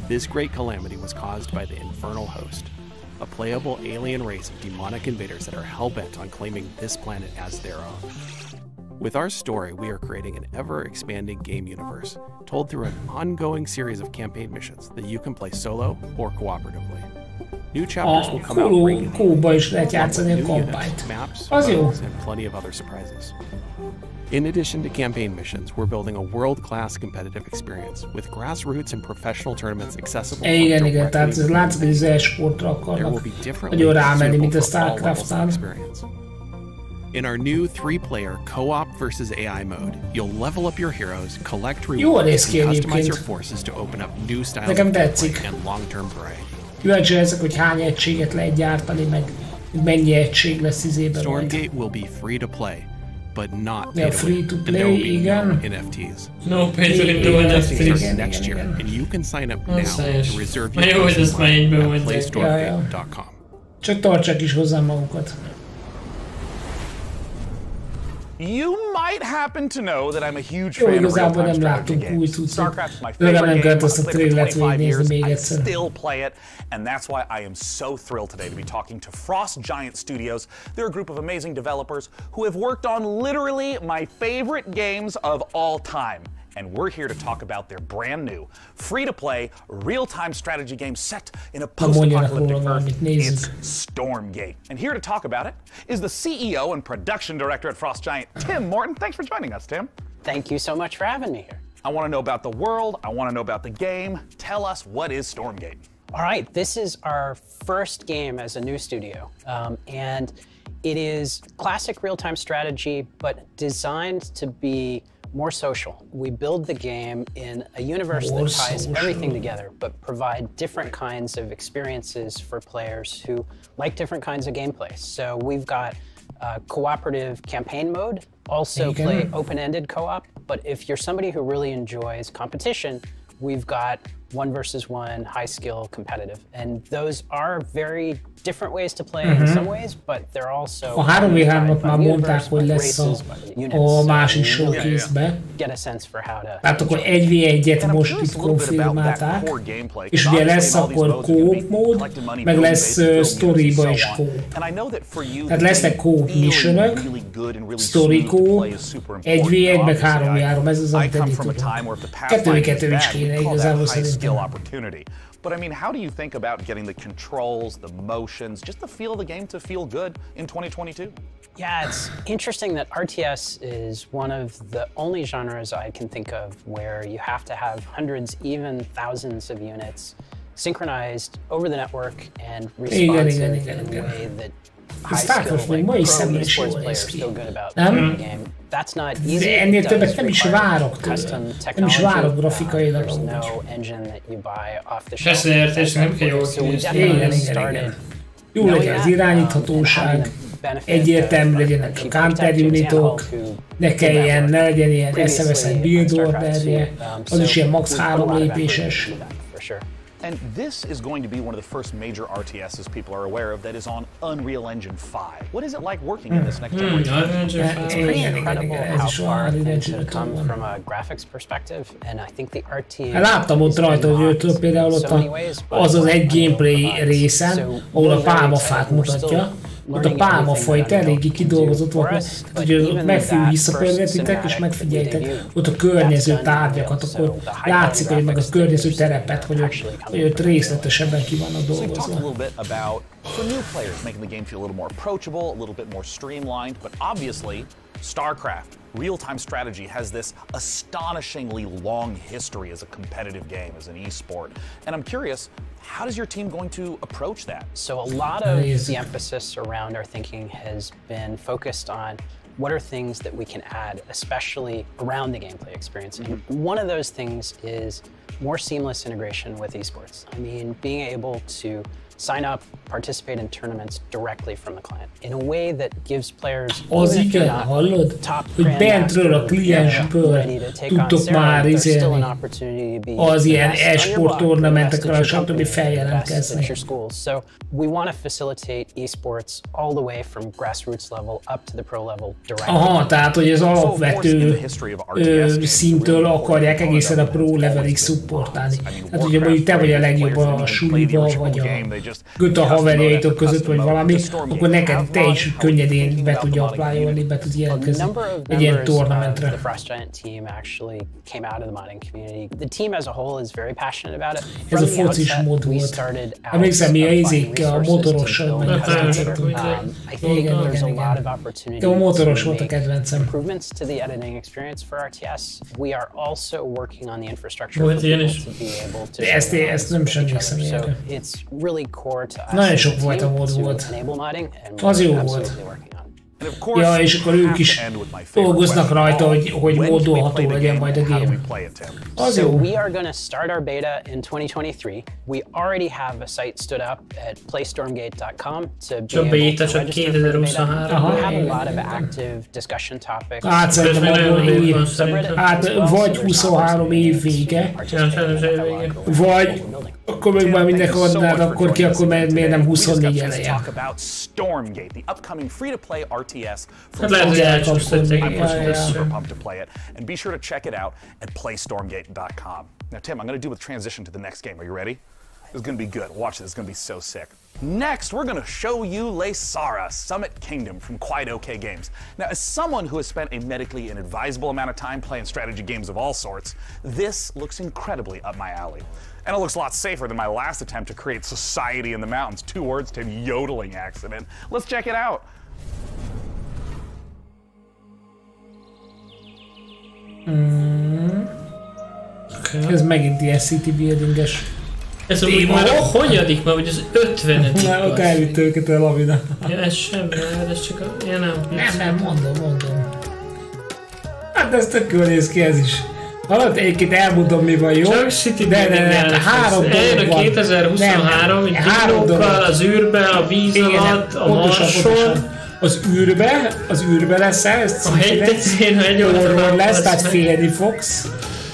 This great calamity was caused by the Infernal Host, a playable alien race of demonic invaders that are hell-bent on claiming this planet as their own. With our story, we are creating an ever-expanding game universe, told through an ongoing series of campaign missions that you can play solo or cooperatively. New chapters will come out regularly, is lehet játszani a kampányt. maps, Az jó. bugs, and plenty of other surprises. In addition to campaign missions, we're building a world-class competitive experience with grassroots and professional tournaments accessible. Igen, tehát ez látszik, hogy az e-sportra akarnak nagyon rámenni, mint a Starcraft-nál. In our new 3-player co-op versus AI mode, you'll level up your heroes, collect rewards, and customize your forces to open up new styles of gameplay and long-term variety. Kíváncsi ezek, hogy hány egységet lehet gyártani, meg mennyi egység lesz izében. Stormgate will be free to play, but not pay to win. And there will be no NFTs. No pay to win, no NFTs. Next year, and you can sign up now to reserve your place at playstormgate.com. Csak tartsák is hozzá magukat. You might happen to know that I'm a huge fan of real-time strategy games. StarCraft's my favorite game. I've played it for 25 years. I still play it, and that's why I am so thrilled today to be talking to Frost Giant Studios. They're a group of amazing developers who have worked on literally my favorite games of all time. And we're here to talk about their brand new, free-to-play, real-time strategy game set in a post-apocalyptic Earth. It's Stormgate. And here to talk about it is the CEO and production director at Frost Giant, Tim Morton. Thanks for joining us, Tim. Thank you so much for having me here. I want to know about the world. I want to know about the game. Tell us, what is Stormgate? All right, this is our first game as a new studio. And it is classic real-time strategy, but designed to be more social. We build the game in a universe that ties everything together, but provide different kinds of experiences for players who like different kinds of gameplay. So we've got cooperative campaign mode, also play open-ended co-op, but if you're somebody who really enjoys competition, we've got 1 versus 1, high skill, competitive. And those are very different ways to play in some ways, but they're also a 3v3-ot már mondták, hogy lesz a másik showcase-be. Látok, hogy 1v1-et most itt konfirmálták, és ugye lesz akkor co-op mód, meg lesz story-ba is co-op. Tehát lesznek co-op missionök, story co-op, 1v1, meg 3v3, ez az, amit eddig tudunk. 2v2 is kéne igazából szerintem. But I mean, how do you think about getting the controls, the motions, just the feel of the game to feel good in 2022? Yeah, it's interesting that RTS is one of the only genres I can think of where you have to have hundreds, even thousands of units synchronized over the network and responsive in a way that Starcraft még ma is szemlési jól néz ki. Nem? De ennél többet nem is várok tőle. Nem is várok grafikailag amúgy. Beszéltés nem kell jól kinézni. Igen. Jó legyen az irányíthatóság, egyértelmű legyenek a counter unitok, ne legyen ilyen eszeveszett build orderje, az is ilyen max 3 lépéses. And this is going to be one of the first major RTSs people are aware of that is on Unreal Engine 5. What is it like working in this next generation? It's pretty incredible how far things have come from a graphics perspective, and I think the art team... Láttam ott rajta, hogy például ott az egy gameplay részen, ahol a pálmafát mutatja, ott a pálmafa itt eléggé kidolgozott volt, tehát hogy visszapörgetitek és megfigyeljétek ott a környező tárgyakat, akkor látszik, hogy meg a környező terepet, hogy ott részletesebben ki vannak dolgozva. For new players, making the game feel a little more approachable, a little bit more streamlined, but obviously, StarCraft, real-time strategy, has this astonishingly long history as a competitive game, as an esport. And I'm curious, how is your team going to approach that? So a lot of the emphasis around our thinking has been focused on what are things that we can add, especially around the gameplay experience. And one of those things is more seamless integration with esports. I mean, being able to sign up, participate in tournaments directly from the client in a way that gives players az igen, hallod? Hogy bentről a kliensből tudtok már izélni az ilyen e-sport tornamentekre, stb. Feljelentkezni. So we want to facilitate esports all the way from grassroots level up to the pro level directly. Aha, tehát hogy az alapvető szintől akarják egészen a pro levelig szupportálni. Tehát ugye mondjuk te vagy a legjobb a suliba, vagy a haverjaitok között, vagy valami, akkor neked te is könnyedén be tudja applyolni, be tud jelentkezni egy ilyen tornamentre. Ez a focis mód volt. Emlékszem, mi a izék, a motorossal megjátszott. Igen. A motoros volt a kedvencem. Ezt nem sem emlékszem ilyenre. Nagyon sok volt a mód volt. Az jó volt. Ja, és akkor ők is dolgoznak rajta, hogy módolható legyen majd a game. Az jó. We are going to start our beta in 2023. We already have a site stood up at playstormgate.com to be able to register for the beta. We have a lot of active discussion topics. Hát szerintem vagy 23 év vége, vagy akkor meg már mindenki adnád, akkor ki, akkor miért nem 24 eleje. Hát lehet, hogy elcsúsztatják. And be sure to check it out at playstormgate.com. Now Tim, I'm going to do a transition to the next game. Are you ready? This is going to be good. Watch this. It's going to be so sick. Next, we're going to show you Lesara, Summit Kingdom from Quite OK Games. Now, as someone who has spent a medically inadvisable amount of time playing strategy games of all sorts, this looks incredibly up my alley. And it looks a lot safer than my last attempt to create society in the mountains. 2 words to yodeling accident. Let's check it out. Ez megint ilyen city building-es. Ez úgy már a hanyadik, már vagy az 50. Na, ott elvitt őket a lavina. Ja, ez sem, ez csak a... Ja, nem, mondom. Hát ez tök jól néz ki ez is. Hallott, egyébként elmondom mi van, jó? Csak City de 3 dolog van. 2023, itt dinókkal, az űrbe, a víz alatt, a Marson. Az űrbe lesz ez. A hegytetszén, egy horror lesz, tehát félni fogsz.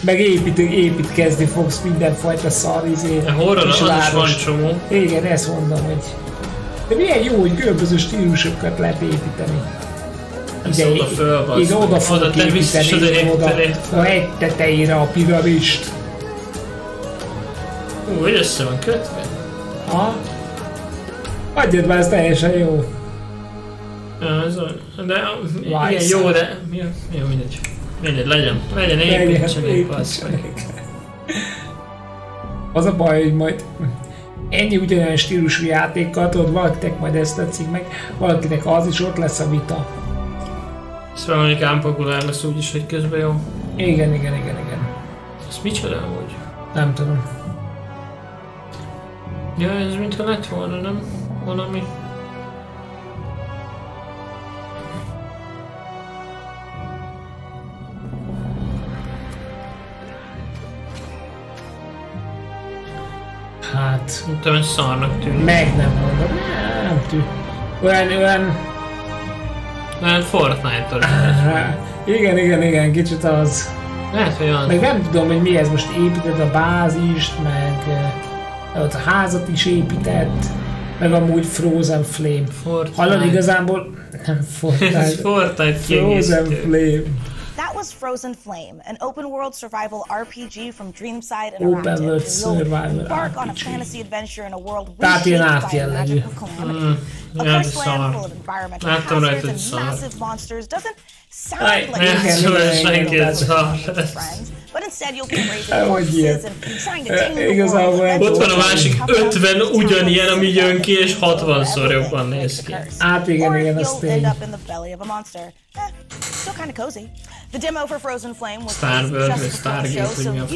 Meg építkezni fogsz mindenfajta szarrizét. A horror az is van csomó. Igen, ezt mondom, hogy... De milyen jó, hogy különböző stílusokat lehet építeni. Ide oda fogok építeni, a hegy tetejére a piramist. Hogy össze van kötve? Aha. Adjad már, ez teljesen jó. Ja, ez olyan. De igen, jó, de... Jó, mindegy. Mindegy, legyen építsenek, basszony. Az a baj, hogy majd ennyi ugyanolyan stílusú játékkal, tudod, valakinek majd ezt tetszik meg, valakinek az is, ott lesz a vita. Ez valamelyik ámpagulár lesz úgyis, hogy közben jó. Igen. Ez micsoda amúgy? Nem tudom. Ja, ez mintha lett volna, nem? Valami. Hát... Tudom, hogy szarnak tűnik. Meg nem mondom. Nem tűnik. Olyan... Mert Fortnite-tól. Igen, kicsit az. Lehet, hogy az. Meg nem tudom, hogy mi ez, most építed a bázist, meg ott a házat is épített, meg amúgy Frozen Flame. Hallod igazából? Nem Fortnite. Frozen Flame. That was Frozen Flame, an open-world survival RPG from Dreamside Interactive. You'll embark on a fantasy adventure in a world reshaped by a magical calamity. A questland full of environmental hazards and massive monsters doesn't sound like friends, but instead you'll be raising horses and trying to tame the world. Ott van a másik 50 ugyanilyen, ami jön ki, és 60-szor jobban néz ki. Igen, az tény. Still kind of cozy. The demo for Frozen Flame was just before the show, so you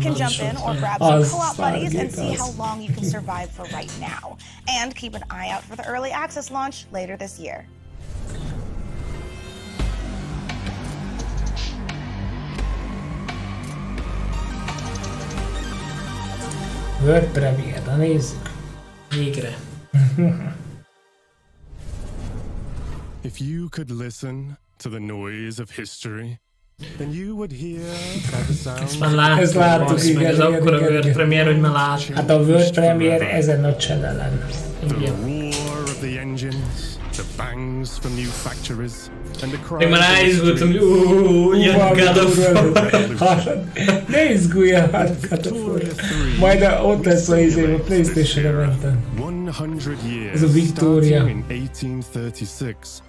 can jump in or grab some co-op buddies and see how long you can survive for right now. And keep an eye out for the early access launch later this year. World Premiere, na nézzük. Végre. If you could listen to the noise of history, then you would hear by the sound. Ezt láttuk, igen. Ez akkora World Premiere, hogy már látjuk. Hát a World Premiere ezen nagy channelen. The roar of the engines, the bangs from new factories, and the cries. Én már ráizgultam, hogy ilyen God of War. Ne izgulja, hát God of War. Majd ott lesz a izé, a PlayStation-re mentem. 100 years ez a Victoria. in 1836.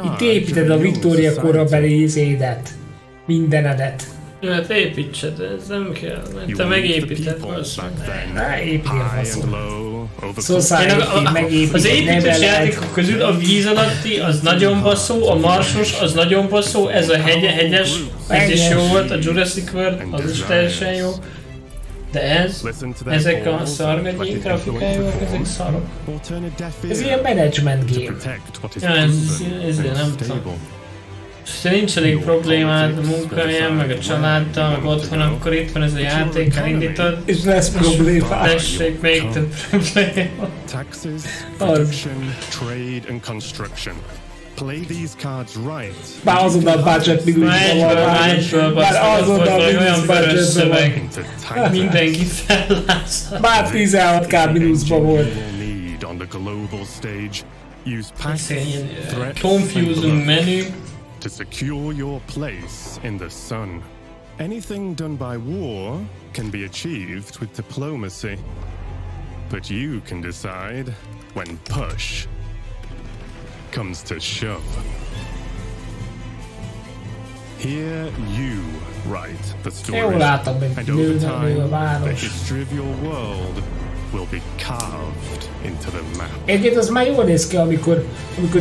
Itt építed a Victoria korabeli izédet. Mindenedet. Jó, hát építsed, ez nem kell, mert te megépíted valószínűleg. Ne építed a faszom. Az építős játékok közül a víz alatti az nagyon baszó, a marsos az nagyon baszó, ez a hegyes, ez is jó volt, a Jurassic World az is teljesen jó. De ezek a szargagyi grafikájuk, ezek szarok. Ez ilyen management game. Ja, ez nem tudom. Ha nincs elég problémád a munkahelyen, meg a családdal, meg otthon, akkor itt van ez a játék, elindítod. És lesz problémá. Tessék, még több probléma. Taxes, production, trade and construction. Play these cards right. Már azonnal budget mínuszban van. Már azonnal olyan budgetben van. Mindenki fellász. Már 16k mínuszban volt. On the global stage, use packs, threats, confusing menu to secure your place in the sun. Anything done by war can be achieved with diplomacy, but you can decide when push comes to shove. Here you write the story, and over time, the history of your world will be carved into the map. Egyébként az már jól néz ki, amikor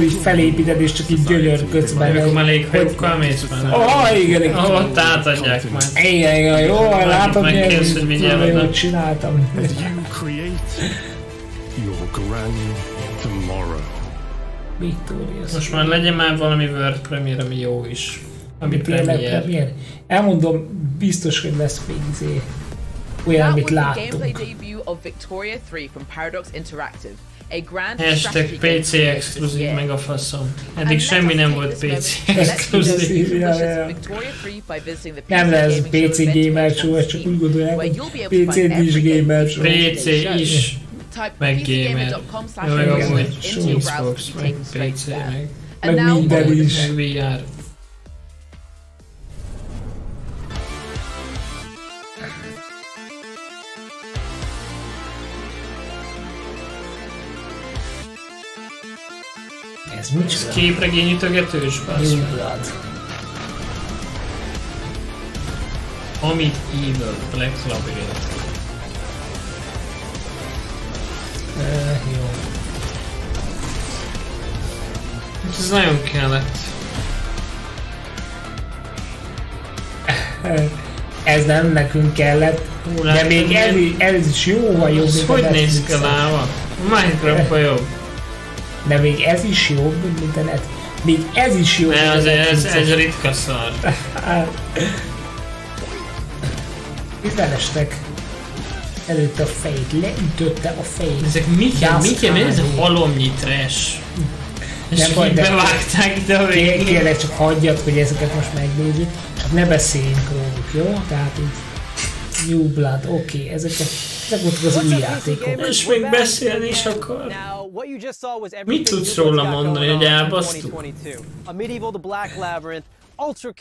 így felépíted és csak így gyönyörködsz benne. Amikor már léghajókkal mész benne. Igen. Ott átadják majd. Igen, jó, látod, megkérdez, hogy mindjárt jól csináltam. And you create your grand tomorrow. Victoria. Most már legyen már valami World Premiere, ami jó is. Ami Premiere. Elmondom, biztos, hogy lesz még izé. Olyan, amit láttunk. Hashtag PC exkluzív meg a faszom. Eddig semmi nem volt PC exkluzív. Nem lesz PC Gamer Show, ezt csak úgy gondolják, hogy PC-n is Gamer Show. PC is, meg Gamer. Jó, meg amúgy Xbox, meg PC, meg minden is. Meg VR. Ez képregényütögetős, basz. Amit Evil, Black Labyrinth. Jó. Ez nagyon kellett. Ez nem nekünk kellett, de még ez is jóval jobb, mint a hogy néz ki a láva? Minecraft-ban jobb. De még ez is jobb, mint a net. Még ez is jobb. Ne, ez ritka szar. Itt belestek. Előtte a fejét, leütötte a fejét. Ezek Mike, ez a halomnyi trash. És így bevágták ide a végén. Kérlek, csak hagyjad, hogy ezeket most megnézzük. Csak ne beszéljünk róluk, jó? Tehát így New Blood, oké, ezek voltak az új játékok. És még beszélni is akar. Mit tudsz róla mondani, hogy elbasztuk?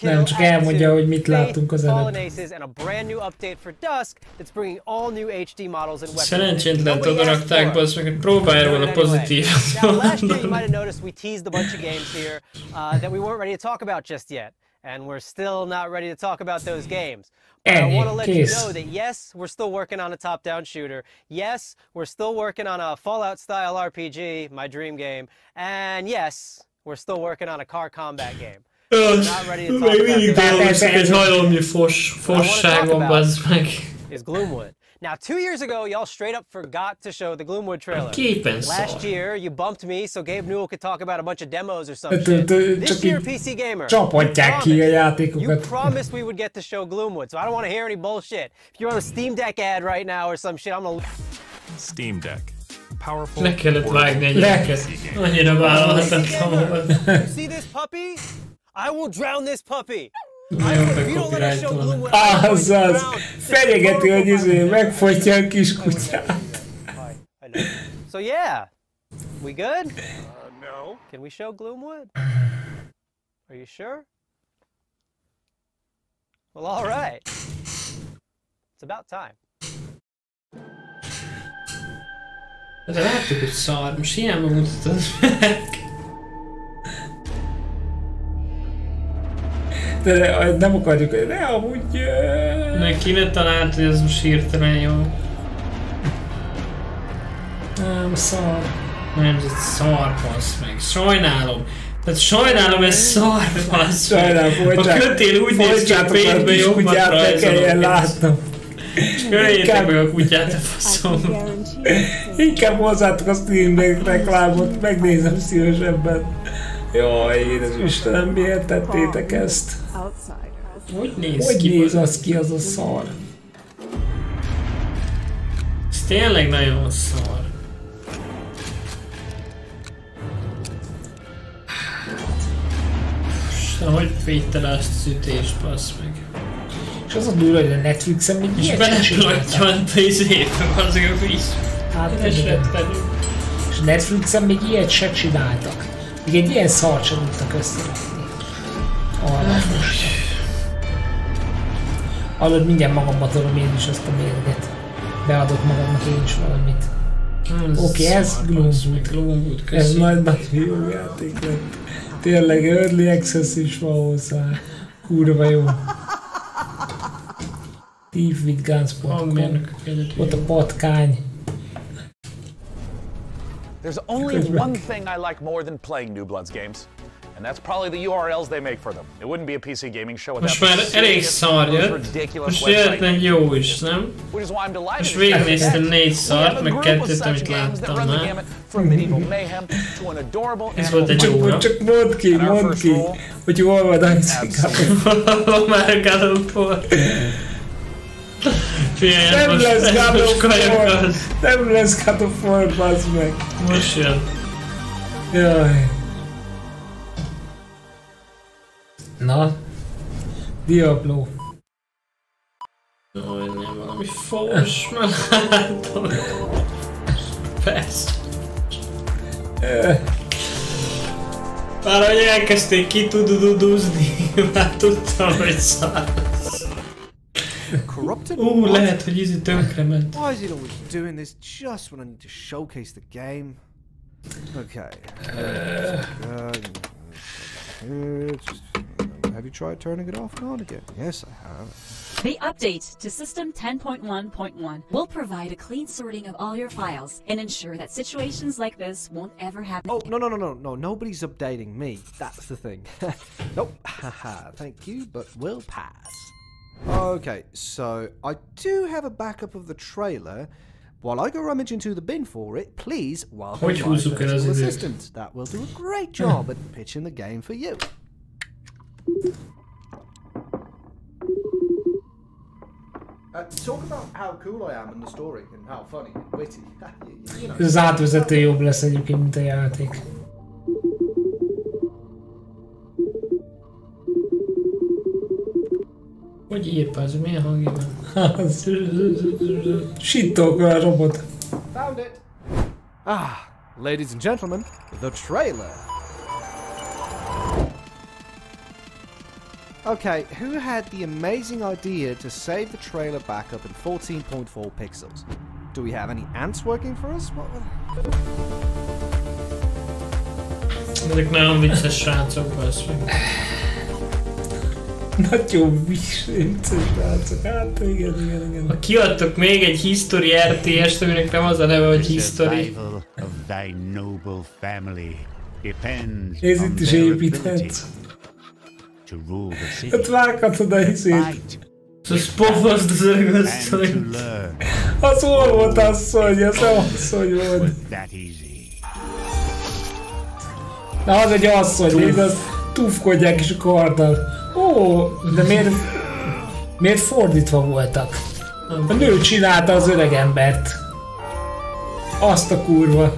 Nem, csak elmondja, hogy mit láttunk az előbb. Szerencsétlen odarakták be, azt meg próbálj róla pozitív. And we're still not ready to talk about those games. But I want to let you know that yes, we're still working on a top-down shooter. Yes, we're still working on a Fallout-style RPG, my dream game. And yes, we're still working on a car combat game. Not ready to talk about egy hajlomnyi fosságon, bazd meg. Is Gloomwood. Now, 2 years ago, y'all straight up forgot to show the Gloomwood trailer. Last year, you bumped me so Gabe Newell could talk about a bunch of demos or some shit. This year, PC Gamer, you promised we would get to show Gloomwood, so I don't want to hear any bullshit. If you're on a Steam Deck ad right now or some shit, I'm gonna... Steam Deck. Powerful. Le kellett vágni egy gyereket. Annyira vállalhatatlan volt. You see this puppy? I will drown this puppy. Azaz! Fenyegeti, hogy megfojtja a kis kutyát. So yeah, we good? No. Can we show Gloomwood? Are you sure? Well, all right. It's about time. De láttuk, hogy szar, most hiába mutatod meg. De nem akarjuk, de amúgy... Ne kéne talált, hogy ez most hirtelen jó. Nem, szar. Nem, ez szar, passz meg. Sajnálom. Tehát sajnálom, ez szar, passz meg. Sajnálom, a kötél úgy néz ki, a pénzben jobban rajzolom. Köljétek meg a kutyát a faszom. Inkább hozzátok a Steam reklámot, megnézem szívesebben. Jaj, édes Istenem, miért tettétek ezt? Hogy néz hogy ki? Hogy néz az ki, az a szar? Ez tényleg nagyon szar. Isten, hogy védte le azt az ütést, bassz meg. És az a durva, hogy a Netflixen még ilyet sem csináltak. És beleplattyant a izébe, azért a víz. Hát, és a Netflixen még ilyet se csináltak. Még egy ilyen szart sem tudtak összerakni. Hallod, mindjárt magamba tudom én is azt a mérget. Beadok magamnak én is valamit. Oké, ez Gloomwood. Ez nagy jó játék lett. Tényleg Early Access is van hozzá. Kurva jó. thiefwithguns.com. Ott a patkány. There's only one thing I like more than playing New Blood's games, and that's probably the URLs they make for them. It wouldn't be a PC gaming show without most már elég szar jött. Most jöhetne jó is, nem? Most végignéztem 4 szart, meg 2-t, amit láttam már. Ez volt egy óra. Csak mondd ki, hogy jól van a már God of War. Nem lesz God of War! Nem lesz God of War, bazd meg! Most jön. Jaj. Na? Diablo. Jaj, nem valami fos, már látom. Persze. Már ahogy elkezdték kitudududuzni, már tudtam, hogy szarsz. Lehet, hogy ez tönkrement. Why is it always doing this just when I need to showcase the game? Okay. Have you tried turning it off and on again? Yes, I have. The update to System 10.1.1 will provide a clean sorting of all your files and ensure that situations like this won't ever happen. Oh, no, nobody's updating me. That's the thing. Nope, haha, thank you, but we'll pass. Okay, so I do have a backup of the trailer. While I go rummage into the bin for it, please welcome my personal assistant. That will do a great job at pitching the game for you. Talk about how cool I am in the story and how funny and witty. You know. Ez az átvezető jobb lesz egyébként, mint a játék. Hogy ír az? Milyen hangja van? Sittog a robot. Found it. Ah, ladies and gentlemen, the trailer. Okay, who had the amazing idea to save the trailer back up in 14.4 pixels? Do we have any ants working for us? Ezek nagyon vicces srácok, bassz meg. Nagyon vicces srácok, hát igen. Ha kiadtok még egy History RTS-t, aminek nem az a neve, hogy History. Ez itt is építhetsz. Hát vághatod a hiszét. Szóval pofozd az örögösztönyt. Az hol volt asszony, az nem asszony volt. Na az egy asszony, nézd, az tufkodják is a karddal. Ó, de miért fordítva voltak? A nő csinálta az öregembert. Azt a kurva.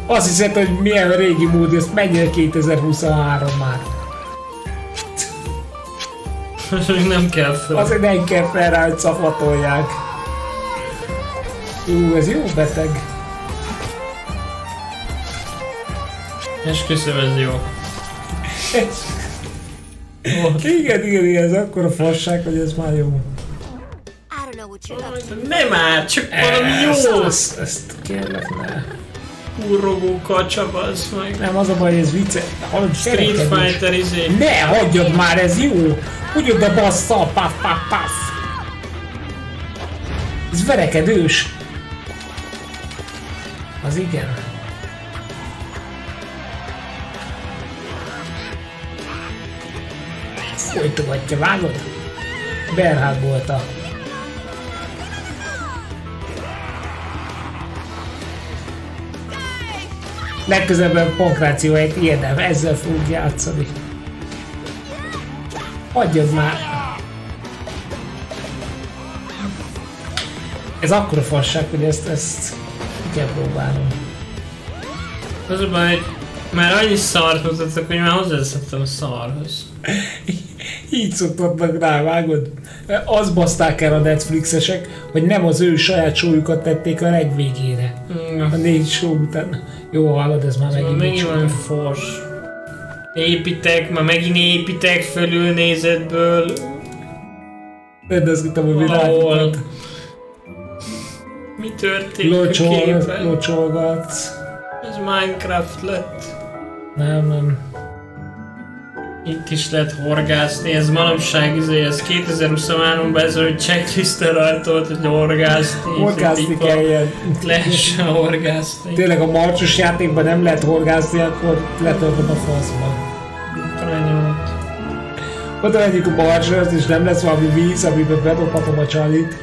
Azt hiszed, hogy milyen régi mód, ezt mennyire 2023 már. Azért nem kell fel. Azért nem kell fel rá, hogy szaflatolják. Ez jó beteg. Esküszöm, ez jó. Igen, ez akkora fasság, hogy ez már jó. Nem már, csak valami jó! Ezt kérlek, ne. Kurrogó kacsa, bassz meg. Nem, az a baj, ez vicce. Street Fighter izé. Ne, hagyjad már, ez jó! Úgy oda bassza, paf. Ez verekedős. Az igen. Folytogatja, vágod? Berhard volt a... Legközelebb pankráció egy érdem, ezzel fogunk játszani. Hagyjad már! Ez akkora fasság, hogy ezt ki kell próbálnom. Az a baj, már annyi szart mutatok, hogy már hozzászettem a szarhoz. Így szoktatnak rá, vágod? Azt baszták el a Netflixesek, hogy nem az ő saját showjukat tették a legvégére. A 4 show után. Jó, hallod, ez már megint olyan fors. Megint építek fölül nézetből. Rendezgetem a világot. Mi történik a képen? Locsolgatsz. Ez Minecraft lett. Nem. Itt is lehet horgászni, ez manapság, ez 2023-ban ez, hogy checklisten rajta volt, hogy horgászni. Horgászni kell ilyen. Lehessen horgászni. Tényleg a marcsos játékban nem lehet horgászni, akkor letöltöm a faszba. Rányomott. Oda megyünk a marcsra, és nem lesz valami víz, amiben bedobhatom a csalit.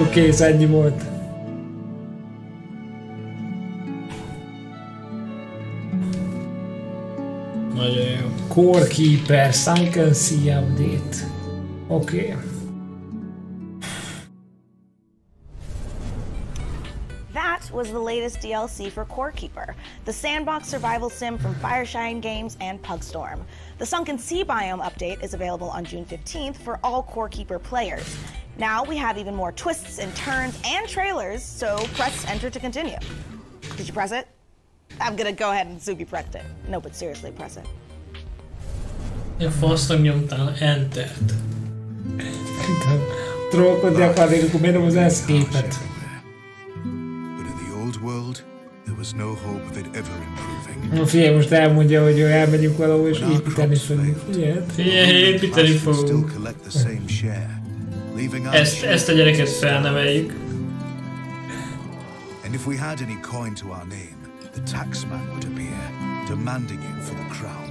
Oké, ez ennyi volt. Nagyon jó. Core Keeper, Sunken Sea Update. Oké. That was the latest DLC for Core Keeper, the sandbox survival sim from Fireshine Games and Pugstorm. The Sunken Sea Biome update is available on June 15th for all Core Keeper players. Now we have even more twists and turns and trailers, so press enter to continue. Did you press it? I'm gonna go ahead and assume you pressed it. No, but seriously, press it. Én fasznak nyomtál entert. Trollkodni akarnék, akkor miért nem az escape-et? Figyelj, most elmondja, hogy elmegyünk valahol és építeni fogunk. Figyelj, építeni fogunk. Ezt a gyereket felneveljük. And if we had any coin to our name, the taxman would appear, demanding it for the crown.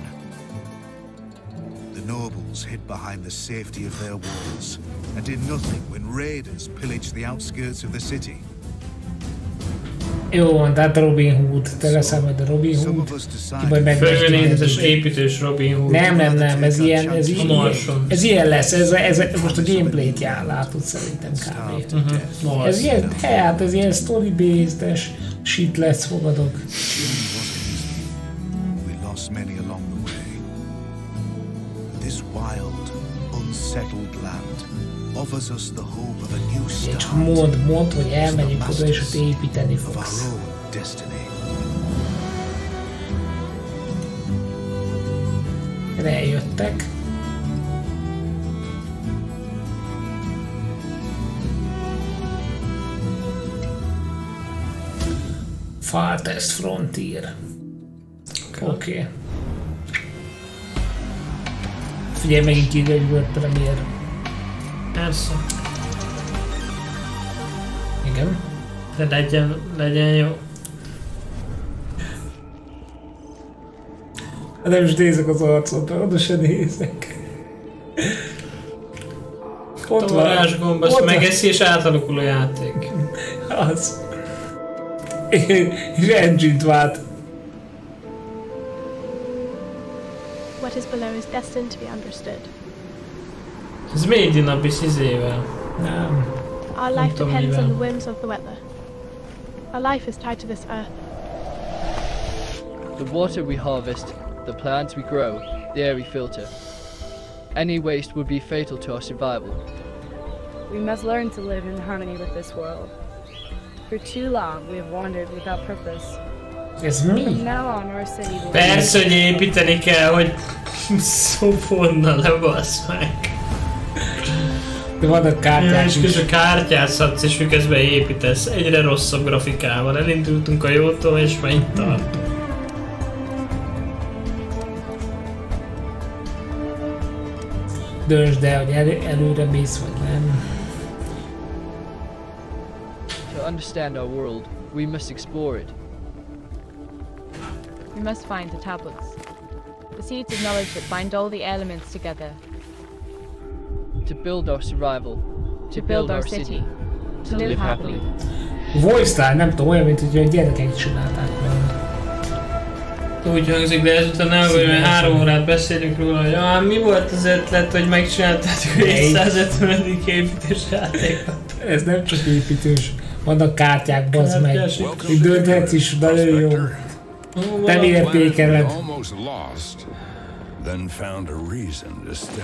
The nobles hid behind the safety of their walls and did nothing when raiders pillaged the outskirts of the city. Jó van, tehát Robin Hood, te leszel majd a Robin Hood, ki majd megmesélni. Építős Robin Hood. Nem, ez ilyen lesz, ez most a gameplayt látod szerintem kb. Ez ilyen, hát ez ilyen story-based-es shit lesz, fogadok. unsettled land offers us the hope of a new start. Csak mondd, hogy elmegyünk oda, és ott építeni fogsz. Eljöttek. Farthest Frontier. Oké. Figyelj, megint írja, hogy World Premiere. Persze. Igen. De legyen jó. Nem is nézek az arcot, oda se nézek. Ott van. Varázsgomb, azt megeszi és átalakul a játék. Az. És engine-t vált. What is below is destined to be understood. Ez Made in Abyss izével. Nem. Our life depends on the whims of the weather. Our life is tied to this earth. The water we harvest, the plants we grow, the air we filter. Any waste would be fatal to our survival. We must learn to live in harmony with this world. For too long we have wandered without purpose. Ez mi? From now on our city will Persze, hogy építeni kell, hogy szoponna lebasz meg. De vannak kártyák is. És közben kártyázhatsz, és miközben építesz. Egyre rosszabb grafikával. Elindultunk a jótól, és már itt tartunk. Döntsd el, hogy előre mész, vagy nem. To understand our world, we must explore it. We must find the tablets. The seeds of knowledge that bind all the elements together. To build our survival. To build our city. To live happily. Voice-tál, nem tudom, olyan, mint hogy a gyerekek csinálták volna. Úgy hangzik, de ezután nem vagy, mert 3 órát beszélünk róla, hogy ah, mi volt az ötlet, hogy megcsináltátok a 150. építős játékot. Ez nem csak építős. Vannak kártyák, bazd meg. Így dönthetsz is, nagyon jó. Nem értékeled. Then found a reason to stay.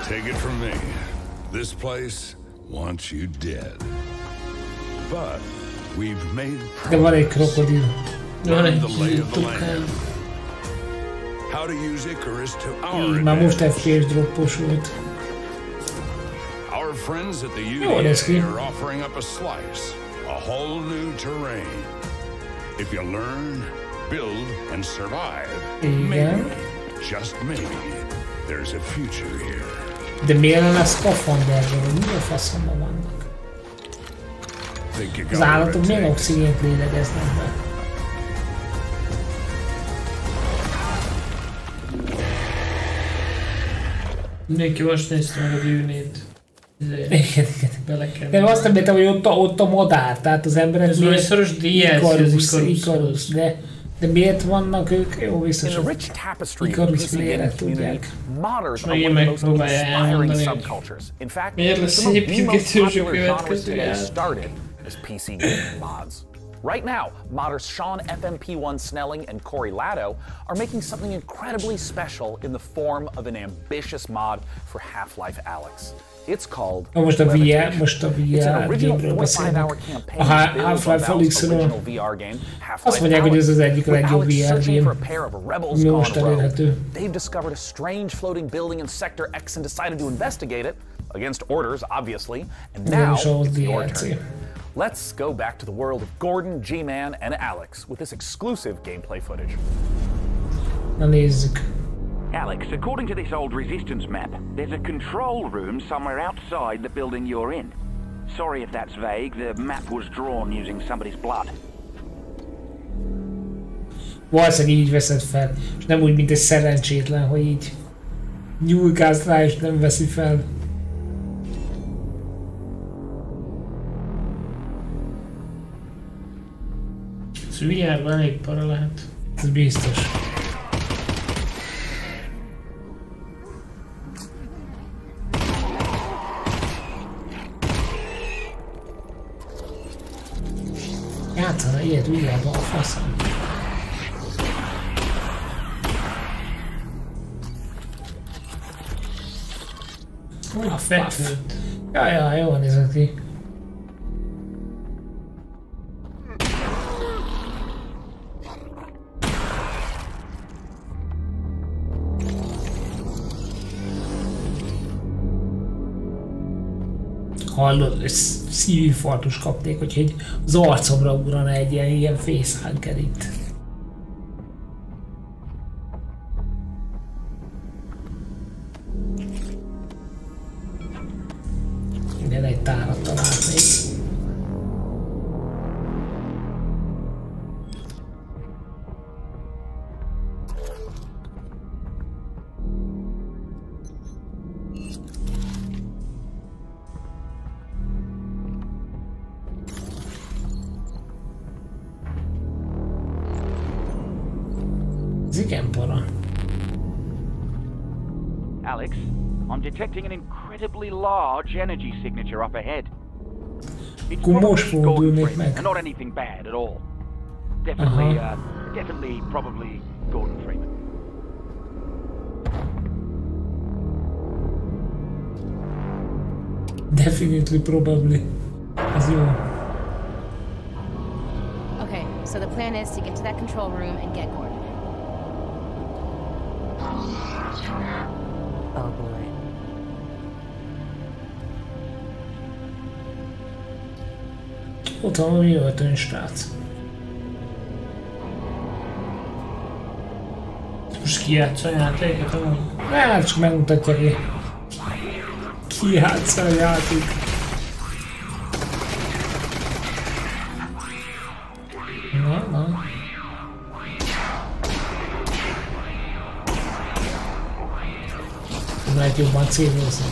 Take it from me. This place wants you dead. But we've made De van egy krokodil. Van egy tukán. How to use Icarus to our már most FPS droppos volt. Our friends at the UDA are offering up a slice, a whole new terrain. If you learn, build, and survive, maybe, just maybe, there's a future here. De miért lenne szkafanderről? Mi a faszomban vannak? Az állatok miért oxigént lélegeznek be? Mindenki most nézte meg a bűnét. Igen. De azt nem értem, hogy ott a madár, tehát az emberek... Ez olyan szoros Icarus, de miért vannak ők? Jó, biztos, hogy Icarus lére tudják. És megint megpróbálja elmondani, hogy miért lesz építgetős a következő játék. Right now, modders Sean FMP1 Snelling and Corey Latto are making something incredibly special in the form of an ambitious mod for Half-Life Alyx. It's called most a VR game-ről beszélnek. A Half-Life Alyx-ről. Azt mondják, hogy ez az egyik legjobb VR game, ami most elérhető. They've discovered a strange floating building in Sector X and decided to investigate it, against orders, obviously, and now it's your turn. Let's go back to the world of Gordon, G-Man, and Alyx with this exclusive gameplay footage. Na nézzük. Alyx, according to this old resistance map, there's a control room somewhere outside the building you're in. Sorry if that's vague, the map was drawn using somebody's blood. Valószínűleg így veszed fel, és nem úgy, mint egy szerencsétlen, hogy így nyúlkálsz rá, és nem veszi fel. Ez VR-ban elég para lehet. Ez biztos. Játszana ilyet VR-ban a faszom. A fekvőt. Jaj, jól nézett ki. Hallod, szívinfarktus kapnék, hogyha az arcomra ugrana egy ilyen facehugger itt. Igen, egy tárat találnék. Alex, I'm detecting an incredibly large energy signature up ahead. It's probably golden frame, and not anything bad at all. Definitely, probably golden frame. Definitely, probably. As you are. Okay, so the plan is to get to that control room and get Gordon. Oh boy. Ott van valami öltöny, srác. Most ki játsz a játéket? Hát csak megmutatja ki. Ki játsz a játék. Na. Lehet jobban célozni.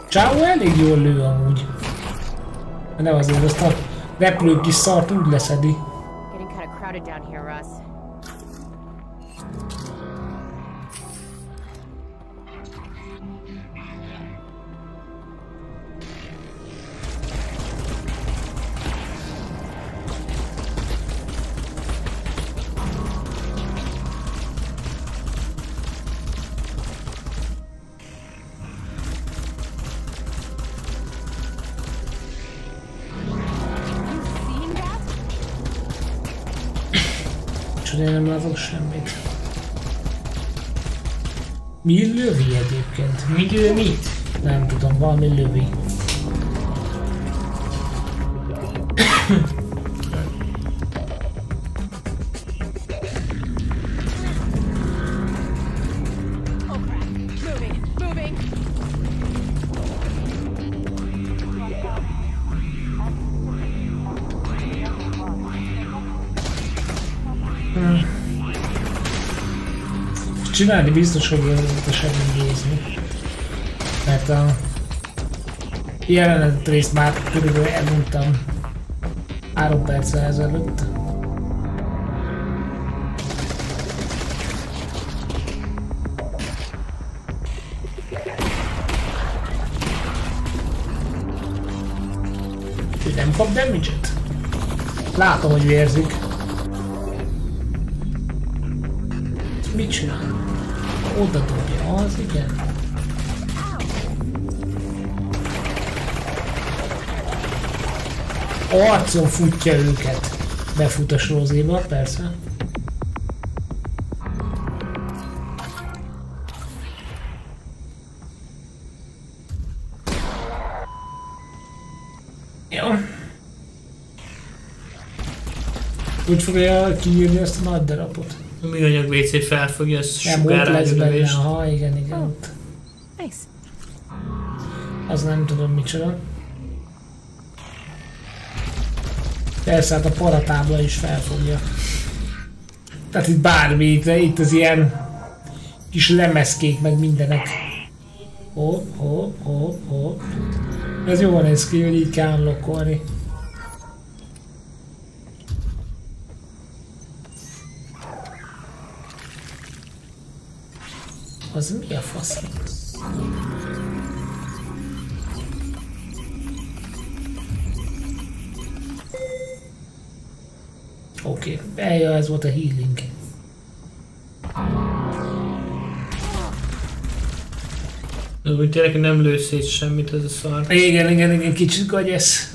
Csávó elég jól lő amúgy. Nem azért, azt a repülő kis szart úgy leszedi. Getting kind of crowded down here, Russ. Én nem látok semmit. Mi lövi egyébként? Mit? Nem tudom, valami lövi. Csinálni biztos, hogy előzetesen nézni. Mert a jelenet részt már körülbelül elmondtam 3 perccel ezelőtt. Ő nem kap damage-et? Látom, hogy vérzik. Mit csinál? Oda dobja, az igen. Arcon futja őket. Befut a sózéba, persze. Jó. Úgy fogja kiírni ezt a nagy darabot. A műanyag WC felfogja, ezt sugárrágyulövést. Aha, igen. Nice. Az nem tudom micsoda. Persze, hát a paratábla is felfogja. Tehát itt bármi, itt az ilyen kis lemezkék meg mindenek. Ez jól néz ki, hogy így kell unlockolni. Az mi a fasz? Oké, ez volt a healing. Úgy tényleg nem lősz szét semmit, ez a szar. Igen, kicsit gagyesz.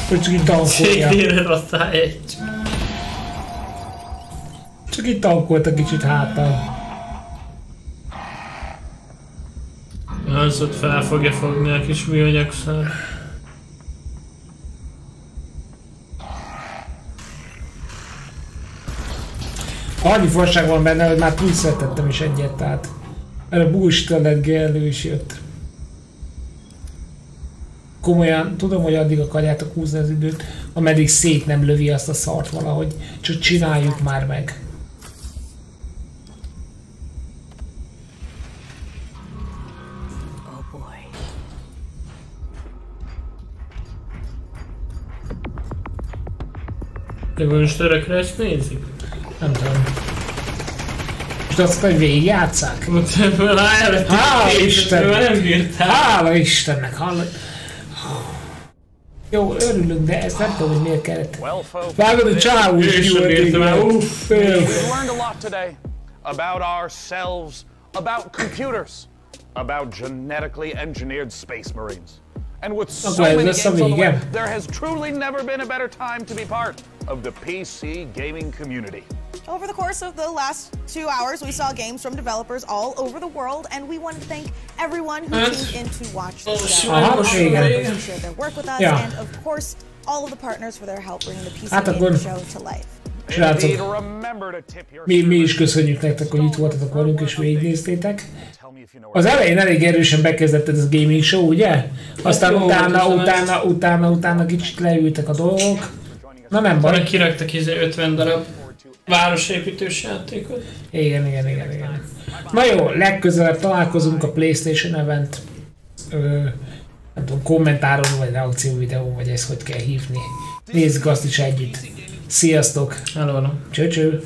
Csak itt tankolja. Csak itt tankolta kicsit háttal. Az ott fel fogja fogni a kis műanyagszár. Annyi fasság van benne, hogy már túlszertettem is egyet, tehát erre bullshit elő is jött. Komolyan, tudom, hogy addig akarjátok húzni az időt, ameddig szét nem lövi azt a szart valahogy. Csak csináljuk már meg. De most örökre ezt nézik? Nem tudom. Most azt, hogy végigjátsszák? Hála Istennek! Hála Istennek! Jó, örülünk, de ezt nem tudom, hogy miért kellett. Vágod a csávó is We've learned a lot today about ourselves, about computers, about genetically engineered space marines. And with so many games on the web, there has truly never been a better time to be part of the PC gaming community. Over the course of the last 2 hours, we saw games from developers all over the world, and we want to thank everyone who tuned in to watch the show. Who shared their work with us, and of course, all of the partners for their help bringing the PC gaming show to life. Srácok, mi is köszönjük nektek, hogy itt voltatok velünk és végignéztétek. Az elején elég erősen bekezdett ez a gaming show, ugye? Aztán utána kicsit leültek a dolgok. Na nem baj. Kiraktak 50 darab városépítős játékot. Igen. Na jó, legközelebb találkozunk a PlayStation event. Nem tudom, kommentáron vagy reakció videó, vagy ezt hogy kell hívni. Nézzük azt is együtt. Sziasztok! Hello. Cső.